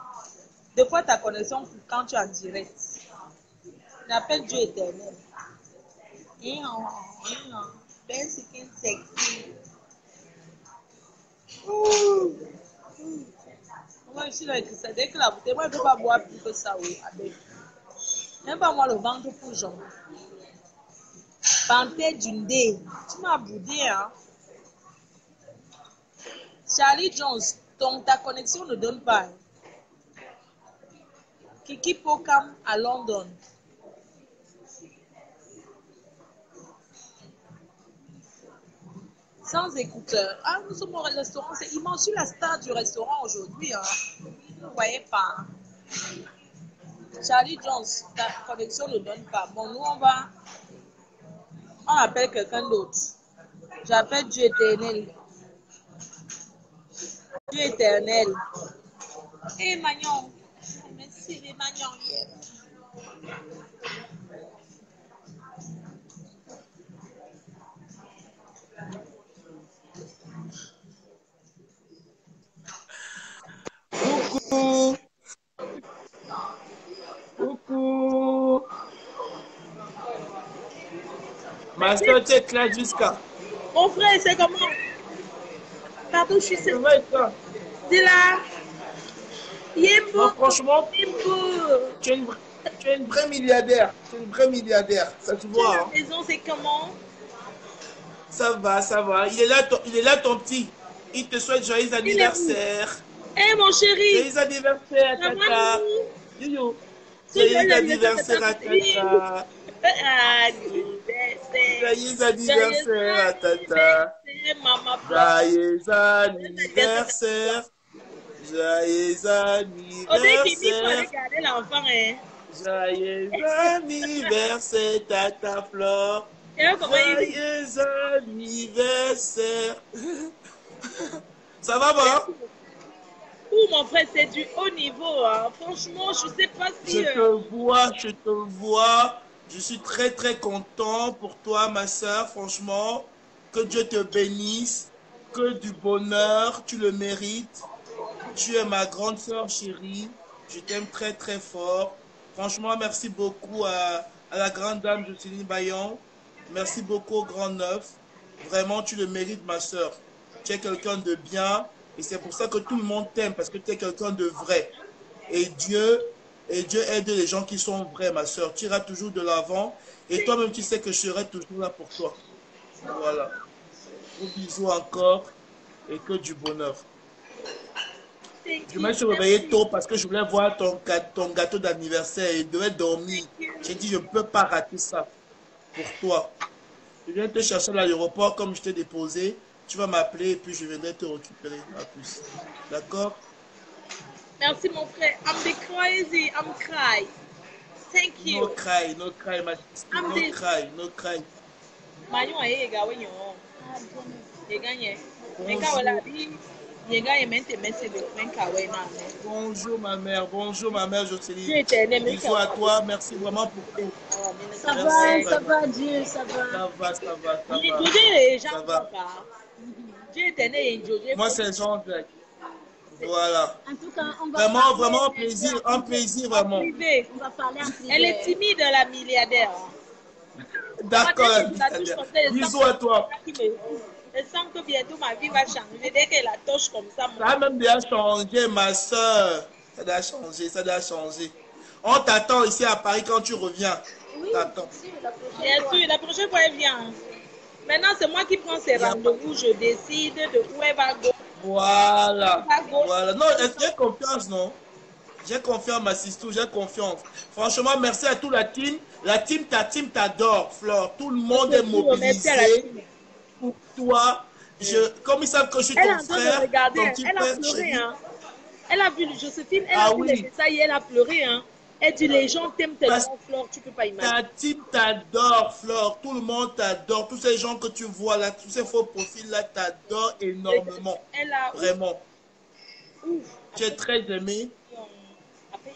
Des fois, ta connexion coupe quand tu es en direct. On appelle Dieu éternel. Ben sexy. Moi, je suis là avec ça. Dès que la bouteille, moi, je ne peux pas boire plus que ça. Avec. Même pas moi le ventre pour Jean. Panthère d'une dé. Tu m'as boudé, hein. Charlie Jones, ta connexion ne donne pas. Kiki Pokam à London. Sans écouteurs. Ah, nous sommes au restaurant. C'est immense. Je suis la star du restaurant aujourd'hui. Hein. Vous ne voyez pas. Hein. Charlie Jones, ta connexion ne donne pas. Bon, nous, on appelle quelqu'un d'autre. J'appelle Dieu éternel. Dieu éternel. Eh, Magnon. Merci, les Magnon. Coucou. Ma soeur, tu es classe jusqu'à. Mon frère, c'est comment? Pardon, je suis Ça va et toi? C'est là. Non, franchement, Yembo. tu es une vraie milliardaire. Tu es une vraie milliardaire. Ça te voit. La Hein? maison, c'est comment? Ça va, ça va. Il est là ton petit. Il te souhaite joyeux anniversaire. Eh, mon chéri. Joyeux anniversaire, Tata. Yo. Joyeux anniversaire à Tata. Joyeux anniversaire à Tata. Joyeux anniversaire. Joyeux anniversaire. Joyeux anniversaire, Tata Flore. Joyeux anniversaire. Ça va, bon? Mon frère, c'est du haut niveau. Hein. Franchement, je sais pas si... Je te vois. Je suis très très content pour toi, ma soeur, franchement. Que Dieu te bénisse, que du bonheur, tu le mérites. Tu es ma grande soeur chérie. Je t'aime très très fort. Franchement, merci beaucoup à la grande dame Jocelyne Bayon. Merci beaucoup au Grand Neuf. Vraiment, tu le mérites, ma soeur. Tu es quelqu'un de bien et c'est pour ça que tout le monde t'aime parce que tu es quelqu'un de vrai. Et Dieu, aide les gens qui sont vrais, ma soeur. Tu iras toujours de l'avant et toi-même, tu sais que je serai toujours là pour toi. Voilà. Gros bisous encore et que du bonheur. Je me suis réveillé tôt parce que je voulais voir ton gâteau d'anniversaire et devais dormir. J'ai dit, je ne peux pas rater ça pour toi. Je viens te chercher à l'aéroport comme je t'ai déposé. Tu vas m'appeler et puis je viendrai te récupérer. À plus. D'accord? Merci mon frère. I'm the crazy. I'm cry. Thank you. No cry, my sister. I'm No the- cry, no cry. Manyo aye ga wenyo. Ye ganye. Menka Bonjour. wala bi. Ye ganye mente messe de menka we na. Bonjour ma mère, Dieu Jocelyne. éternel, Bisous à toi, merci vraiment pour tout. Ça Merci va, ça vraiment. va, Dieu, ça va. Ça va, ça va, ça va. Jojo les Ça gens va. pas. Dieu éternel et Jojo. Moi c'est Jean-Jacques. Voilà. En tout cas, on va Vraiment, parler, vraiment un mais plaisir En vraiment. privé. on va parler en privé. Elle est timide, la milliardaire. D'accord, Moi, dès que je la touche comme ça, je sens bisous à toi. je sens que bientôt ma vie va changer. Dès qu'elle la touche comme ça, Ça a même déjà changé, ma soeur. Ça doit changer, ça doit changer. On t'attend ici à Paris quand tu reviens. Oui, T'attends. si, la prochaine bien fois. sûr, la prochaine fois, elle vient. Maintenant, c'est moi qui prends ses Y a pas- rendez-vous. Je décide de où elle va go. Voilà. À gauche. Voilà. Non, j'ai confiance, non? J'ai confiance, ma sister, j'ai confiance. Franchement, merci à toute la team. Ta team t'adore, Flore. Tout le monde est Merci à la mobilisé team. pour toi. Comme ils savent que je suis Elle est ton en train de frère, regarder. ton petit Elle a frère pleuré. chéri. Hein. Elle a vu Joséphine. Elle Ah a vu les oui. messages et elle a pleuré. Hein. Elle dit les gens t'aiment Parce- tellement, Flore, tu peux pas imaginer. Ta team t'adore, Flore. Tout le monde t'adore. Tous ces gens que tu vois là, tous ces faux profils-là t'adorent énormément. Elle a Vraiment. ouf. Tu es très aimé.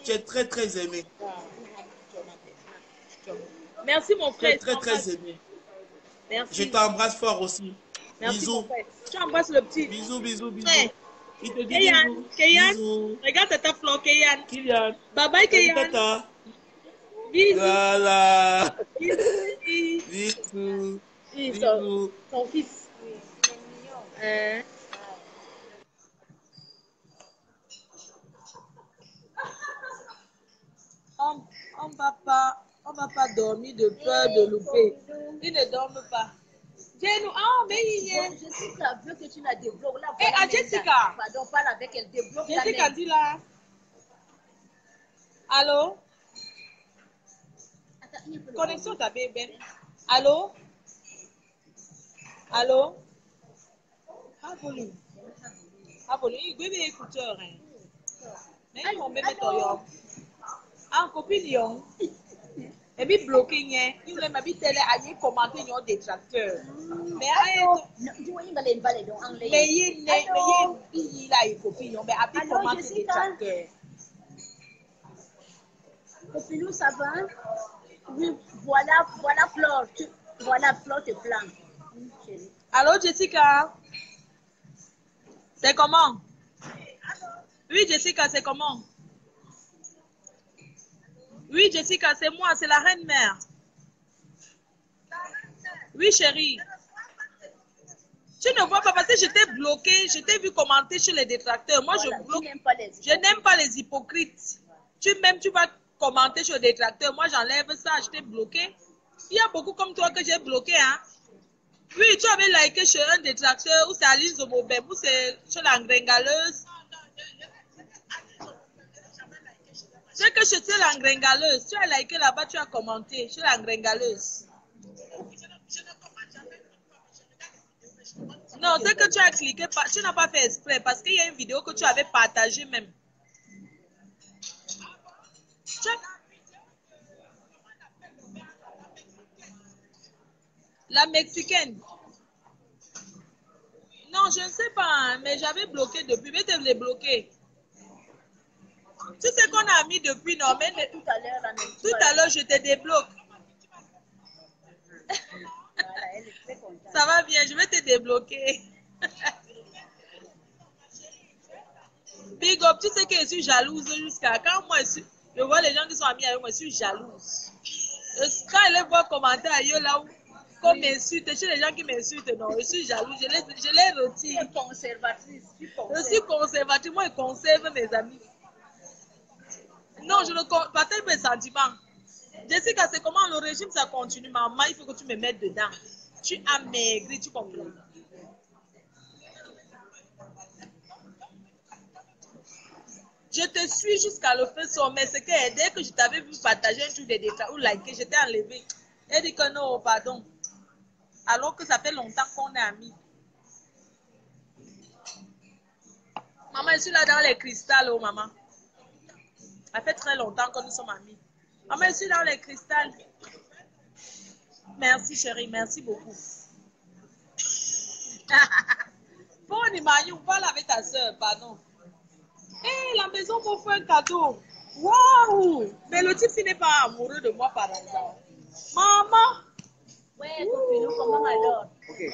Tu es très, très aimé. Merci mon Tu frère. es très, très aimé. Je Merci. t'embrasse fort aussi. Merci mon Bisous. frère. Tu embrasses le petit. Bisous, bisous, bisous. Frère. Il te dit Kéyan, bisous. Kéyan. Bisous. Regarde tata Flore, Kéyan. Kylian. Bye bye Salut, Kéyan. tata. Bisous. Voilà. Bisous. Bisous. Oui, Bisous. son fils. Hein? On va pas dormir de peur de louper. Ils ne dorment pas. Dis-nous, mais il y a. Jessica veut que tu la débloques. Là, Eh, voilà, à Jessica. Pardon, parle avec elle, débloque la Jessica main. dit là. Allô? Attends, il peut le Connexion ta bébé. Allô? Allô? Ah, volume. Ah, volume. Il veut des écouteurs. Hein. Mais ils vont même mettre en ah, copine, yon. Et puis bloqué, hein. Il voulait m'habiter télé à y commenter yon détracteur. Mais il a une copine, mais à puis commenter détracteur. Copinou, ça va? Oui, voilà Flore. Voilà Flore te plaint. Allô, Jessica? C'est comment? Oui, Jessica, c'est comment? Oui, Jessica, c'est moi, c'est la reine mère. Oui, chérie. Tu ne vois pas parce que j'étais bloquée, je t'ai vu commenter chez les détracteurs. Moi, Voilà, je bloque. tu n'aimes pas les Je n'aime pas les hypocrites. Tu vas commenter sur les détracteurs. Moi, j'enlève ça, je t'ai bloqué. Il y a beaucoup comme toi que j'ai bloqué, hein. Oui, tu avais liké chez un détracteur ou c'est Alice Zomobem ou c'est chez la Gringaleuse. C'est que chez la Gringaleuse, tu as liké là-bas, tu as commenté chez la Gringaleuse. Non, c'est que tu as cliqué, tu n'as pas fait exprès parce qu'il y a une vidéo que tu avais partagée même. La mexicaine. Non, je ne sais pas, hein, mais j'avais bloqué depuis. Mais tu l'as bloqué. Tu sais qu'on a mis depuis, non, mais tout à l'heure, tout à l'heure, je te débloque. Ça va bien, je vais te débloquer. Big up, tu sais que je suis jalouse jusqu'à quand moi je vois les gens qui sont amis avec moi, je suis jalouse. Quand elle voit commenter ailleurs là où qu'on m'insulte, chez les gens qui m'insultent, non, je suis jalouse, je les retire. Conservatrice. Je suis conservatrice, moi je conserve mes amis. Non, je ne partage pas mes sentiments. Jessica, c'est comment le régime ça continue, maman, il faut que tu me mettes dedans. Tu as maigri, tu comprends? Je te suis jusqu'à le feu sommet. C'est que dès que je t'avais vu partager un truc de déclin ou liker, je t'ai enlevé. Elle dit que non, pardon. Alors que ça fait longtemps qu'on est amis. Maman, je suis là dans les cristals, oh maman. Ça fait très longtemps que nous sommes amis. Maman, je suis dans les cristals. Merci chérie, merci beaucoup. Bon, Imani, parle avec ta soeur, pardon. Hé, la maison m'offre un cadeau. Waouh! Mais le type n'est pas amoureux de moi par hasard. Maman! Ouais, comment alors? Okay,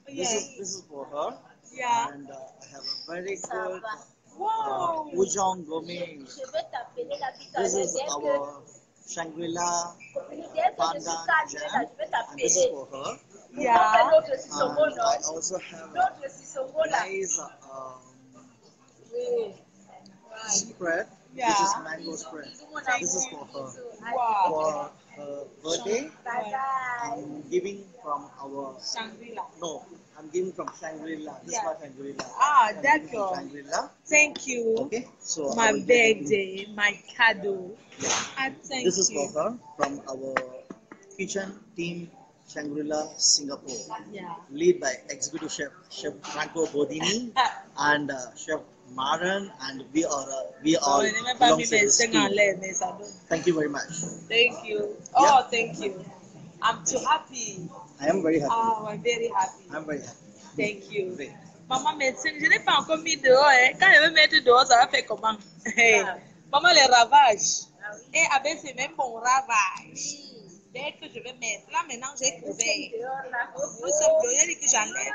Yes. this is for her. Yeah. And I have a very good Wow! Ujong Gomi. Je vais t'appeler la vie This is our Shangri-La Pandan Jam, and this is for her. Yeah. And I also have a nice spread. This is mango spread. This is for her. Wow! For her birthday, I'm giving from our Shangri-La. no, I'm giving from Shangri-La. This is Yeah. my Shangri-La. Ah, I'm giving from d'accord. Shangri-La. Thank you. Okay, so I My will give you- birthday, my cadeau. And thank This is you. for her from our kitchen team Shangri-La Singapore, Yeah. lead by executive chef Franco Bodini and chef Maran, and we all Oh, il n'est même pas belong mis to mes this seins en team. l'air, mais ça donne. Thank you very much. Thank you. Oh, Yeah. thank you. I'm too happy. I am very happy. Oh, I'm very happy. I'm very happy. Thank you. Great. Maman médecine, je n'ai pas encore mis dehors. Hein. Quand je vais mettre dehors, ça va faire comment? Hey. Maman, les ravages. Et avec ces mêmes bons ravages. Dès que je vais mettre, là maintenant j'ai trouvé. Nous sommes dehors, il dit que j'enlève.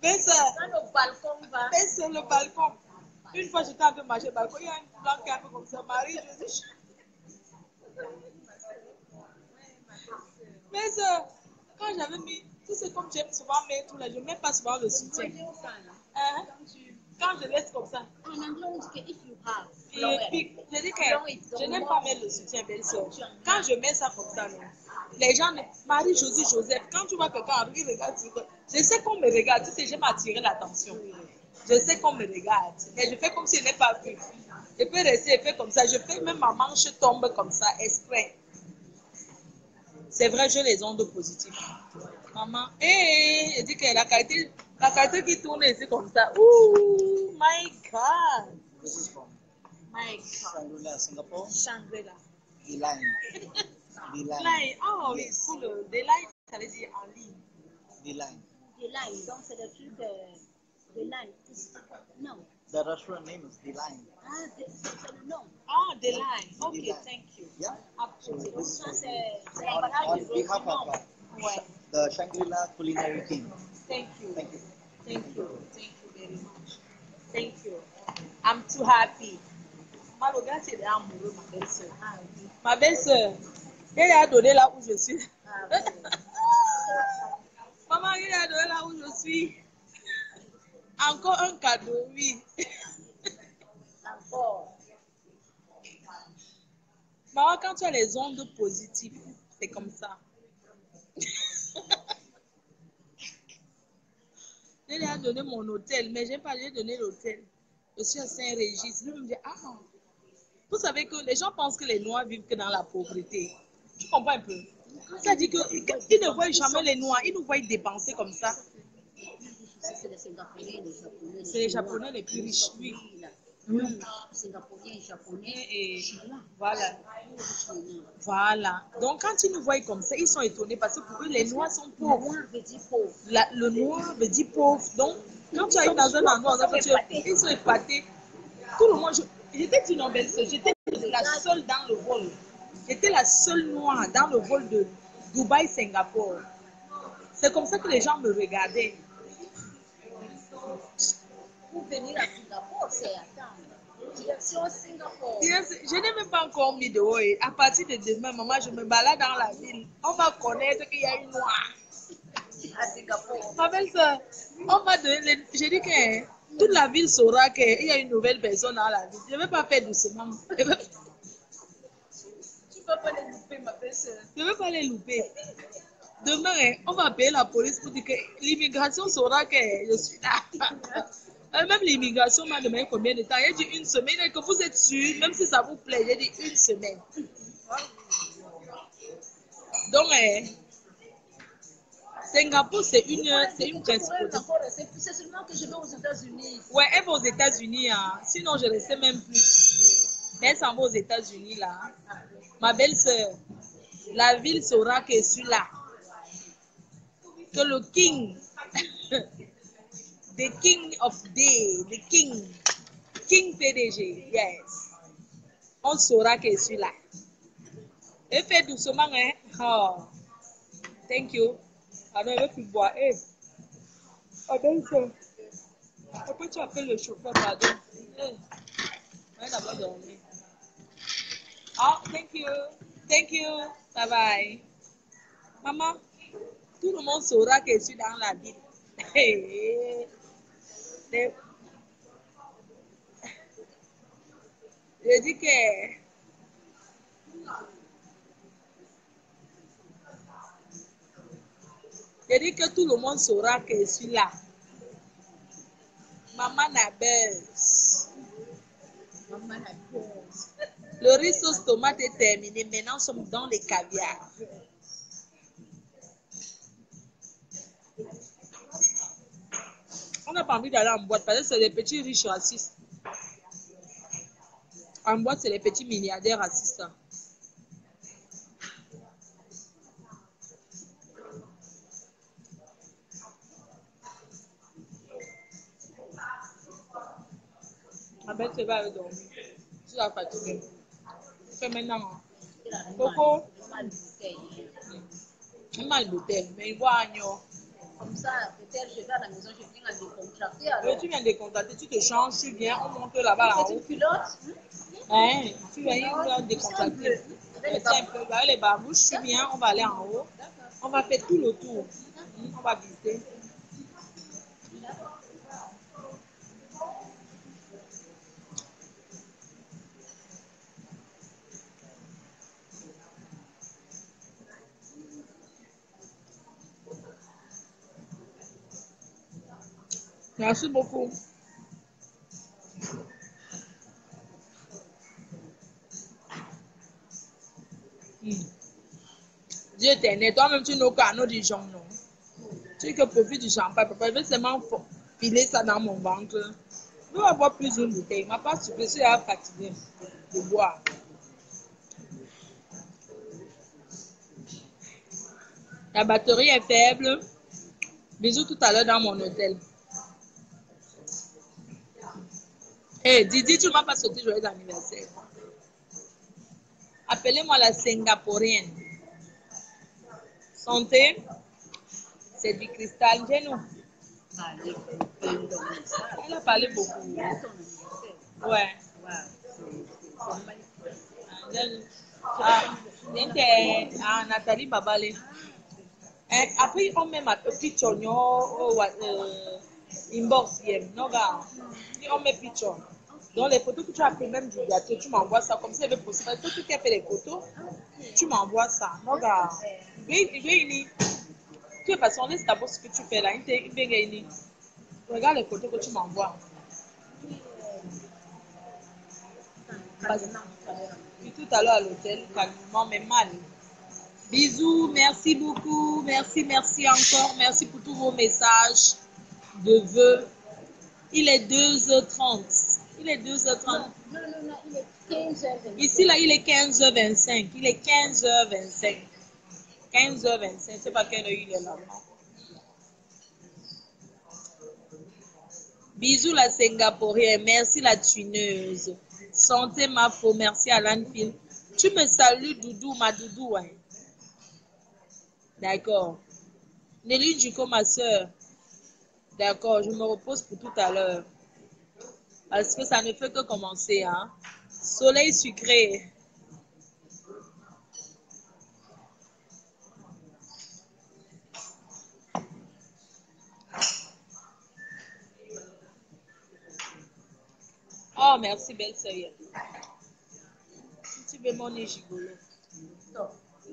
Mais ça, mais sur le balcon. Une fois j'étais en train de marcher au balcon, il y a une blanche qui est un peu comme ça. Marie, je dis. Mais ça, quand j'avais mis, tu sais comme j'aime souvent mettre tout là, je ne mets pas souvent le soutien. Hein? Quand je laisse comme ça. En anglais, on dit que if you have Et puis, je dis que je n'aime pas mettre le soutien, belle-sœur. Quand je mets ça comme ça, non, les gens, Marie, Josie, Joseph, quand tu vois quelqu'un arrive, il regarde, je sais qu'on me regarde, tu sais, j'aime attirer l'attention. Je sais qu'on me regarde, mais je fais comme si je n'ai pas vu. Je peux rester et faire comme ça. Je fais même ma manche tombe comme ça, exprès. C'est vrai, j'ai les ondes positives. Maman, je dis que la qualité qui tourne ici comme ça. Ouh, my God. This is from My God. Shangri-La Singapore. Shangri-La. The line. The line. Line. Oh, oui, Yes. pour le des lines, ça veut dire en ligne. The line. the line, donc c'est le truc de line. Non. The restaurant name is The Line. Ah, c'est le nom. Ah, the line. Ok, line. thank you. Yeah. Après, So this is Ça, from c'est on l'emballage du behalf of ouais. the Shangri-La culinary team. Thank you. Thank you. Thank you. Thank you very much. Thank you. I'm too happy. Ma regarde, c'est amoureux, ma belle-sœur. Ma belle-sœur, elle a donné là où je suis. Maman, elle a donné là où je suis. Encore un cadeau, oui. Encore. Maman, quand tu as les ondes positives, c'est comme ça. Je lui ai donné mon hôtel, mais je n'ai pas lui ai donné l'hôtel. Je suis à Saint-Régis. Lui me dit, ah, vous savez que les gens pensent que les Noirs vivent que dans la pauvreté. Tu comprends un peu? Ça dit qu'ils ne voient jamais les Noirs, ils nous voient dépenser comme ça. C'est les Singapouriens, les Japonais. C'est les Japonais les plus riches, oui. Singapouriens, Japonais Et Chinois. voilà. Voilà. Donc quand ils nous voient comme ça, ils sont étonnés parce que pour eux, les Noirs sont pauvres. Noir veut dire pauvre. Le noir veut dire pauvre. Donc, quand tu arrives dans un endroit, ils sont épatés. Tout le monde, j'étais une belle-sœur, j'étais la seule dans le vol. J'étais la seule noire dans le vol de Dubaï, Singapour. C'est comme ça que les gens me regardaient. Pour venir à Singapour, c'est attendre. Direction Singapour. Je n'ai même pas encore mis de haut. À partir de demain, maman, je me balade dans la ville. On va connaître qu'il y a une noire. À Singapour. Ma belle-sœur, on va donner. J'ai dit que toute la ville saura qu'il y a une nouvelle personne dans la ville. Je ne vais pas faire doucement. Tu ne vas pas les louper, ma belle-sœur. Je ne vais pas les louper. Demain, on va appeler la police pour dire que l'immigration saura que je suis là. Même l'immigration m'a demandé combien de temps. Il a dit une semaine. Et que vous êtes sûr, même si ça vous plaît, j'ai dit une semaine. Donc, Singapour, c'est une principauté. C'est seulement que je vais aux États-Unis. Ouais, elle va aux États-Unis. Hein. Sinon, je ne restais même plus. Mais elle s'en va aux États-Unis, là. Ma belle-sœur, la ville saura que je suis là. Que le king, the king of day, the king PDG, yes. On saura que je suis là. Et fais doucement, hein. Oh. Thank you. Alors, je vais plus boire. Eh. Ah ben, ça. Pourquoi tu appelles le chauffeur, pardon? Eh. On n'a pas dormi. Oh, thank you. Thank you. Bye bye. Maman, tout le monde saura que je suis dans la ville. Je dis que tout le monde saura que je suis là. Maman n'a buzz. Maman n'a buzz. Le riz sauce tomate est terminé. Maintenant, nous sommes dans les caviars. On n'a pas envie d'aller en boîte parce que c'est des petits riches racistes. En boîte, c'est les petits milliardaires racistes. Ah ben, tu vas dormir. Tu vas fatiguer. Fais maintenant. Coco. Mal bouteille. Mais il voit agneau. Comme ça, peut-être je vais à la maison, je viens à décontracter. Oui, tu viens décontracter, tu te changes, tu viens, on monte là-bas en haut. C'est une culotte. Hein? Tu viens décontracter. Avec les babouches, tu viens, on va aller en haut. On va faire tout le tour. On va visiter. Merci beaucoup. Dieu t'aide. Toi-même, tu n'as qu'un autre Dijon, non? Tu que profite du champagne. Papa, je vais seulement filer ça dans mon ventre. Je vais boire plus d'une bouteille. Ma part, je suis fatiguée de boire. La batterie est faible. Bisous tout à l'heure dans mon hôtel. Eh, Didi, tu ne m'as pas sauté joyeux anniversaire. Appelez-moi la Singapourienne. Santé, c'est du cristal. Genou. Elle a parlé beaucoup. Ouais. Nathalie Babale. Après, on met ma petite chognon inbox. On met picture. Donc, les photos que tu as pris même du gâteau, tu m'envoies ça comme ça, il est possible. Toi, tu as fait les photos, tu m'envoies ça. Regarde. Tu es parce qu'on laisse d'abord ce que tu fais là. Regarde les photos que tu m'envoies. Puis tout à l'heure à l'hôtel, calmement, mais mal. Bisous, merci beaucoup. Merci encore. Merci pour tous vos messages de vœux. Il est 2h30. Il est 2h30. Non, il est 15h25. Ici, là, il est 15h25. Il est 15h25. 15h25. C'est pas quelle heure il est là. Bisous la Singapourienne. Merci la tuneuse. Santé ma faux. Merci Alan Phil. Tu me salues, Doudou, ma Doudou. Hein. D'accord. Nelly Ducot, ma soeur. D'accord, je me repose pour tout à l'heure. Parce que ça ne fait que commencer, hein. Soleil sucré. Oh, merci, belle sœur. Petit bémon ni gigolo.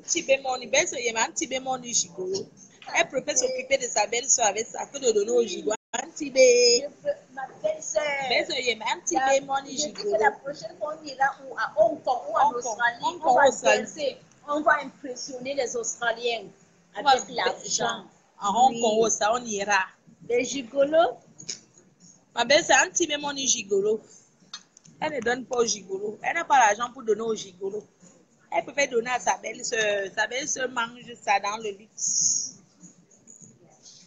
Petit bémon ni belle sœur, un petit bémon ni gigolo. Elle préfère s'occuper de sa belle sœur avec ça que de donner au gigot. Un petit bé. Ma belle-sœur. Belle sœur, un petit bémon ni Je dis que gigolo. la prochaine fois on ira à Hong Kong ou en Australie, on va danser, on va impressionner les Australiens avec l'argent. À Hong Kong, ça, on ira. Les gigolos. Ma belle sœur, un petit bémon ni gigolo. Elle ne donne pas au gigolo. Elle n'a pas l'argent pour donner au gigolo. Elle préfère donner à sa belle-sœur. Sa belle-sœur mange ça dans le luxe.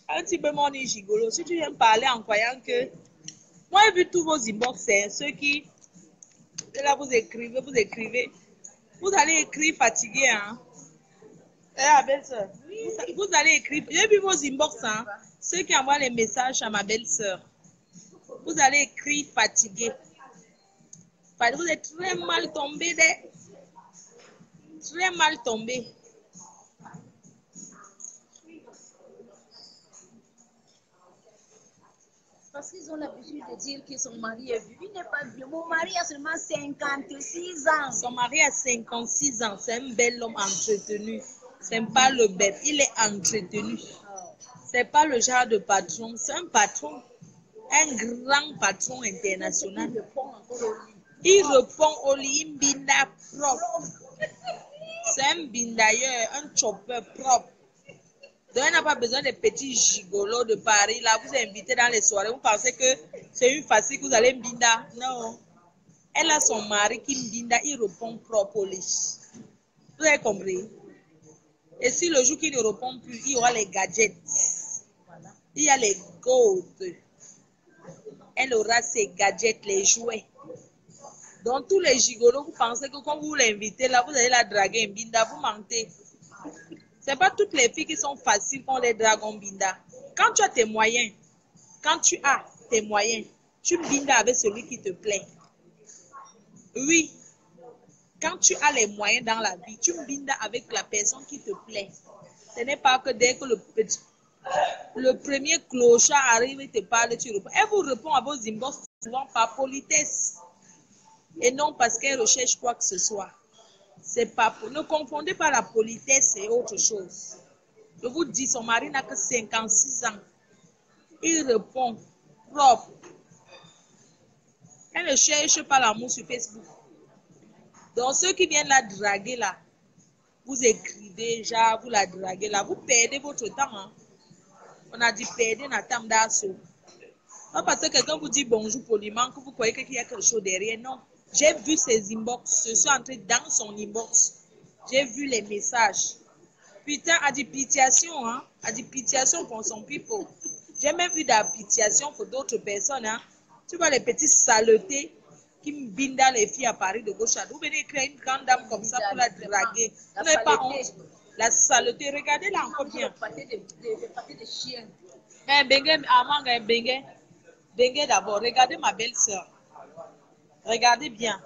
Un petit peu mon gigolo. Si tu viens parler en croyant que... Moi, j'ai vu tous vos inbox, hein, ceux qui... Là, vous écrivez. Vous allez écrire fatigué, hein. La belle-sœur. Vous allez écrire... J'ai vu vos inbox, hein. Ceux qui envoient les messages à ma belle-sœur. Vous allez écrire fatigué. Vous êtes très mal tombé, très mal tombé. Parce qu'ils ont l'habitude de dire que son mari est vieux. Il n'est pas vieux. Mon mari a seulement 56 ans. Son mari a 56 ans. C'est un bel homme entretenu. C'est pas le bébé. Il est entretenu. C'est pas le genre de patron. C'est un patron. Un grand patron international. Il répond au lit, un binda propre. C'est un bindailleur, un chopper propre. Donc, elle n'a pas besoin de petits gigolos de Paris. Là, vous invitez dans les soirées. Vous pensez que c'est une facile que vous allez binda. Non. Elle a son mari qui binda, il répond propre au lit. Vous avez compris? Et si le jour qu'il ne répond plus, il y aura les gadgets. Il y a les gold. Elle aura ses gadgets, les jouets. Donc, tous les gigolos, vous pensez que quand vous l'invitez là, vous allez la draguer en binda, vous mentez. Ce n'est pas toutes les filles qui sont faciles qu'on les drague en binda. Quand tu as tes moyens, tu binda avec celui qui te plaît. Oui. Quand tu as les moyens dans la vie, tu binda avec la personne qui te plaît. Ce n'est pas que dès que le premier clochard arrive et te parle, tu réponds. Elle vous répond à vos inbox souvent par politesse. Et non parce qu'elle recherche quoi que ce soit. C'est pas pour... Ne confondez pas la politesse et autre chose. Je vous dis, son mari n'a que 56 ans. Il répond propre. Elle ne cherche pas l'amour sur Facebook. Donc ceux qui viennent la draguer là, vous écrivez, genre vous la draguez là, vous perdez votre temps. Hein. On a dit perdez notre temps d'assaut. Pas parce que quelqu'un vous dit bonjour poliment que vous croyez qu'il y a quelque chose derrière. Non. J'ai vu ses inbox. Je suis entrée dans son inbox. J'ai vu les messages. Putain, adipitiation, hein. Adipitiation pour son people. J'ai même vu d'adipitiation pour d'autres personnes, hein. Tu vois les petites saletés qui me bindent les filles à Paris de gauche à droite. Vous venez créer une grande dame comme ça pour la draguer. Vous n'avez pas honte. La saleté, regardez-la encore bien. Le pâté de chien. Bengue d'abord. Regardez ma belle-sœur. Regardez bien.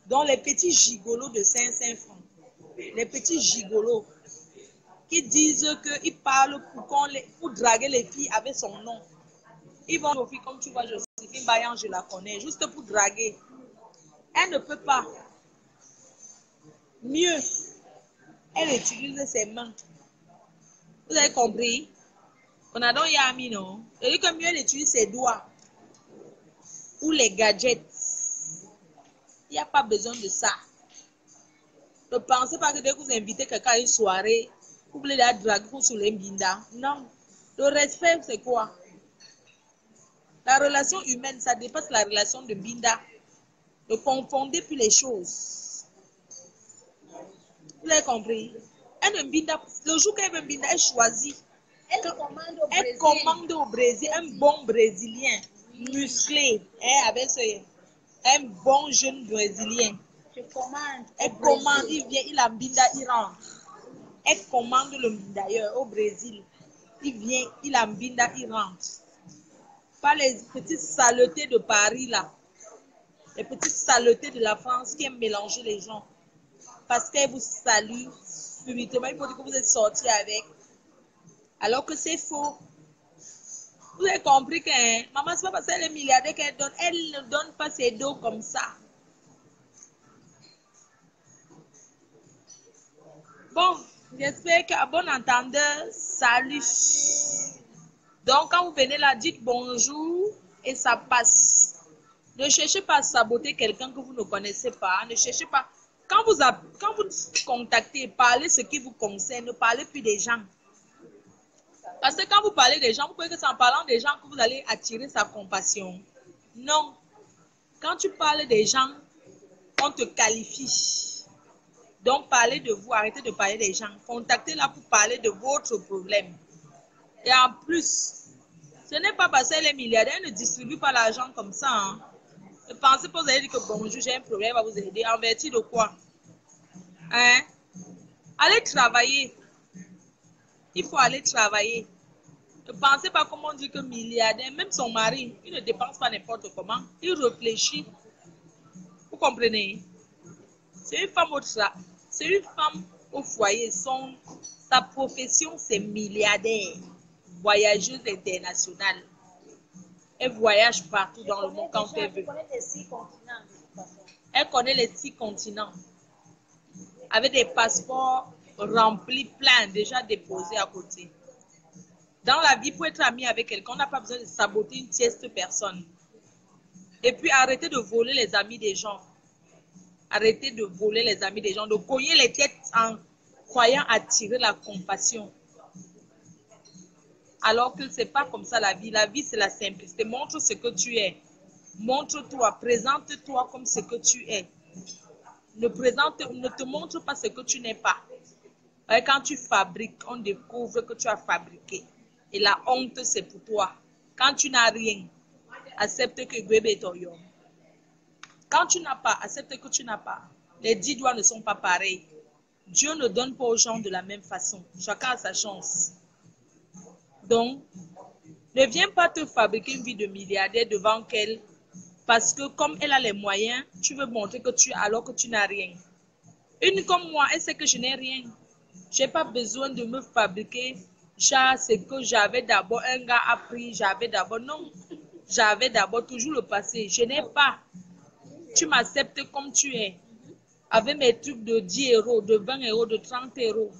Donc, les petits gigolos de 500 francs, les petits gigolos qui disent qu'ils parlent pour draguer les filles avec son nom. Ils vont aux filles comme tu vois, Joséphine Bayan, je la connais, juste pour draguer. Elle ne peut pas. Mieux, elle utilise ses mains. Vous avez compris? On a donc Yami, non? C'est-à-dire que mieux, elle utilise ses doigts. Ou les gadgets. Il n'y a pas besoin de ça. Ne pensez pas que dès que vous invitez quelqu'un à une soirée, vous voulez la draguer sur les binda. Non. Le respect, c'est quoi? La relation humaine, ça dépasse la relation de binda. Ne confondez plus les choses. Vous avez compris? Elle ne binda. Le jour qu'elle veut binda, elle choisit. Elle commande au Brésil un bon Brésilien. Musclé, hein, avec un bon jeune Brésilien. Je commande. Elle commande, il vient, il a binda, il rentre. Elle commande le d'ailleurs au Brésil. Il vient, il a mbinda, il rentre. Pas les petites saletés de Paris là. Les petites saletés de la France qui aiment mélanger les gens. Parce qu'elle vous salue subitement. Il faut dire que vous êtes sorti avec. Alors que c'est faux. Vous avez compris que hein, maman, c'est pas parce qu'elle est milliardaire qu'elle donne. Elle ne donne pas ses dos comme ça. Bon, j'espère qu'à bon entendeur, salut. Donc, quand vous venez là, dites bonjour et ça passe. Ne cherchez pas à saboter quelqu'un que vous ne connaissez pas. Ne cherchez pas. Quand vous contactez, parlez ce qui vous concerne. Ne parlez plus des gens. Parce que quand vous parlez des gens, vous croyez que c'est en parlant des gens que vous allez attirer sa compassion. Non. Quand tu parles des gens, on te qualifie. Donc, parlez de vous, arrêtez de parler des gens. Contactez-la pour parler de votre problème. Et en plus, ce n'est pas parce qu'elle est milliardaire, elle ne distribue pas l'argent comme ça. Hein. Ne pensez pas que vous allez dire que bonjour, j'ai un problème, elle va vous aider. En vertu de quoi? Hein? Allez travailler. Il faut aller travailler. Ne pensez pas comment on dit que milliardaire, même son mari, il ne dépense pas n'importe comment. Il réfléchit. Vous comprenez? C'est une femme au foyer. Sa profession, c'est milliardaire. Voyageuse internationale. Elle voyage partout dans le monde quand elle veut. Elle connaît les 6 continents. Avec des passeports remplis, pleins, déjà déposés à côté. Dans la vie, pour être ami avec quelqu'un, on n'a pas besoin de saboter une tierce personne. Et puis, arrêtez de voler les amis des gens. Arrêtez de voler les amis des gens, de cogner les têtes en croyant attirer la compassion. Alors que ce n'est pas comme ça la vie. La vie, c'est la simplicité. Montre ce que tu es. Montre-toi, présente-toi comme ce que tu es. Ne te montre pas ce que tu n'es pas. Et quand tu fabriques, on découvre que tu as fabriqué. Et la honte, c'est pour toi. Quand tu n'as rien, accepte que Gwebe est ton yom. Quand tu n'as pas, accepte que tu n'as pas. Les 10 doigts ne sont pas pareils. Dieu ne donne pas aux gens de la même façon. Chacun a sa chance. Donc, ne viens pas te fabriquer une vie de milliardaire devant qu'elle, parce que comme elle a les moyens, tu veux montrer que tu as alors que tu n'as rien. Une comme moi, elle sait que je n'ai rien. Je n'ai pas besoin de me fabriquer. C'est que j'avais d'abord, un gars a pris, j'avais d'abord, non. J'avais d'abord toujours le passé. Je n'ai pas. Tu m'acceptes comme tu es. Avec mes trucs de 10 euros, de 20 euros, de 30 euros.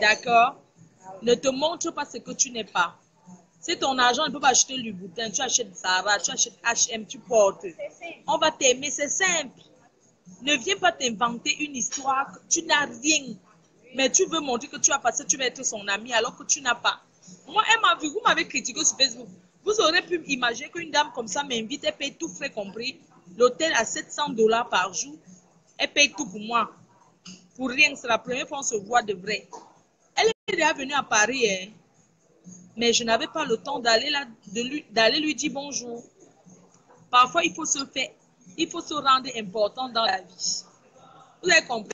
D'accord? Ne te montre pas ce que tu n'es pas. Si ton argent ne peut pas acheter le boutin, tu achètes Zara, tu achètes H&M, tu portes. On va t'aimer, c'est simple. Ne viens pas t'inventer une histoire, tu n'as rien. Mais tu veux montrer que tu as passé, tu vas être son ami alors que tu n'as pas. Moi, elle m'a vu, vous m'avez critiqué sur Facebook. Vous aurez pu imaginer qu'une dame comme ça m'invite, elle paye tout frais compris. L'hôtel à $700 par jour. Elle paye tout pour moi. Pour rien, c'est la première fois qu'on se voit de vrai. Elle est déjà venue à Paris, hein. Mais je n'avais pas le temps d'aller lui dire bonjour. Parfois, il faut se rendre important dans la vie. Vous avez compris?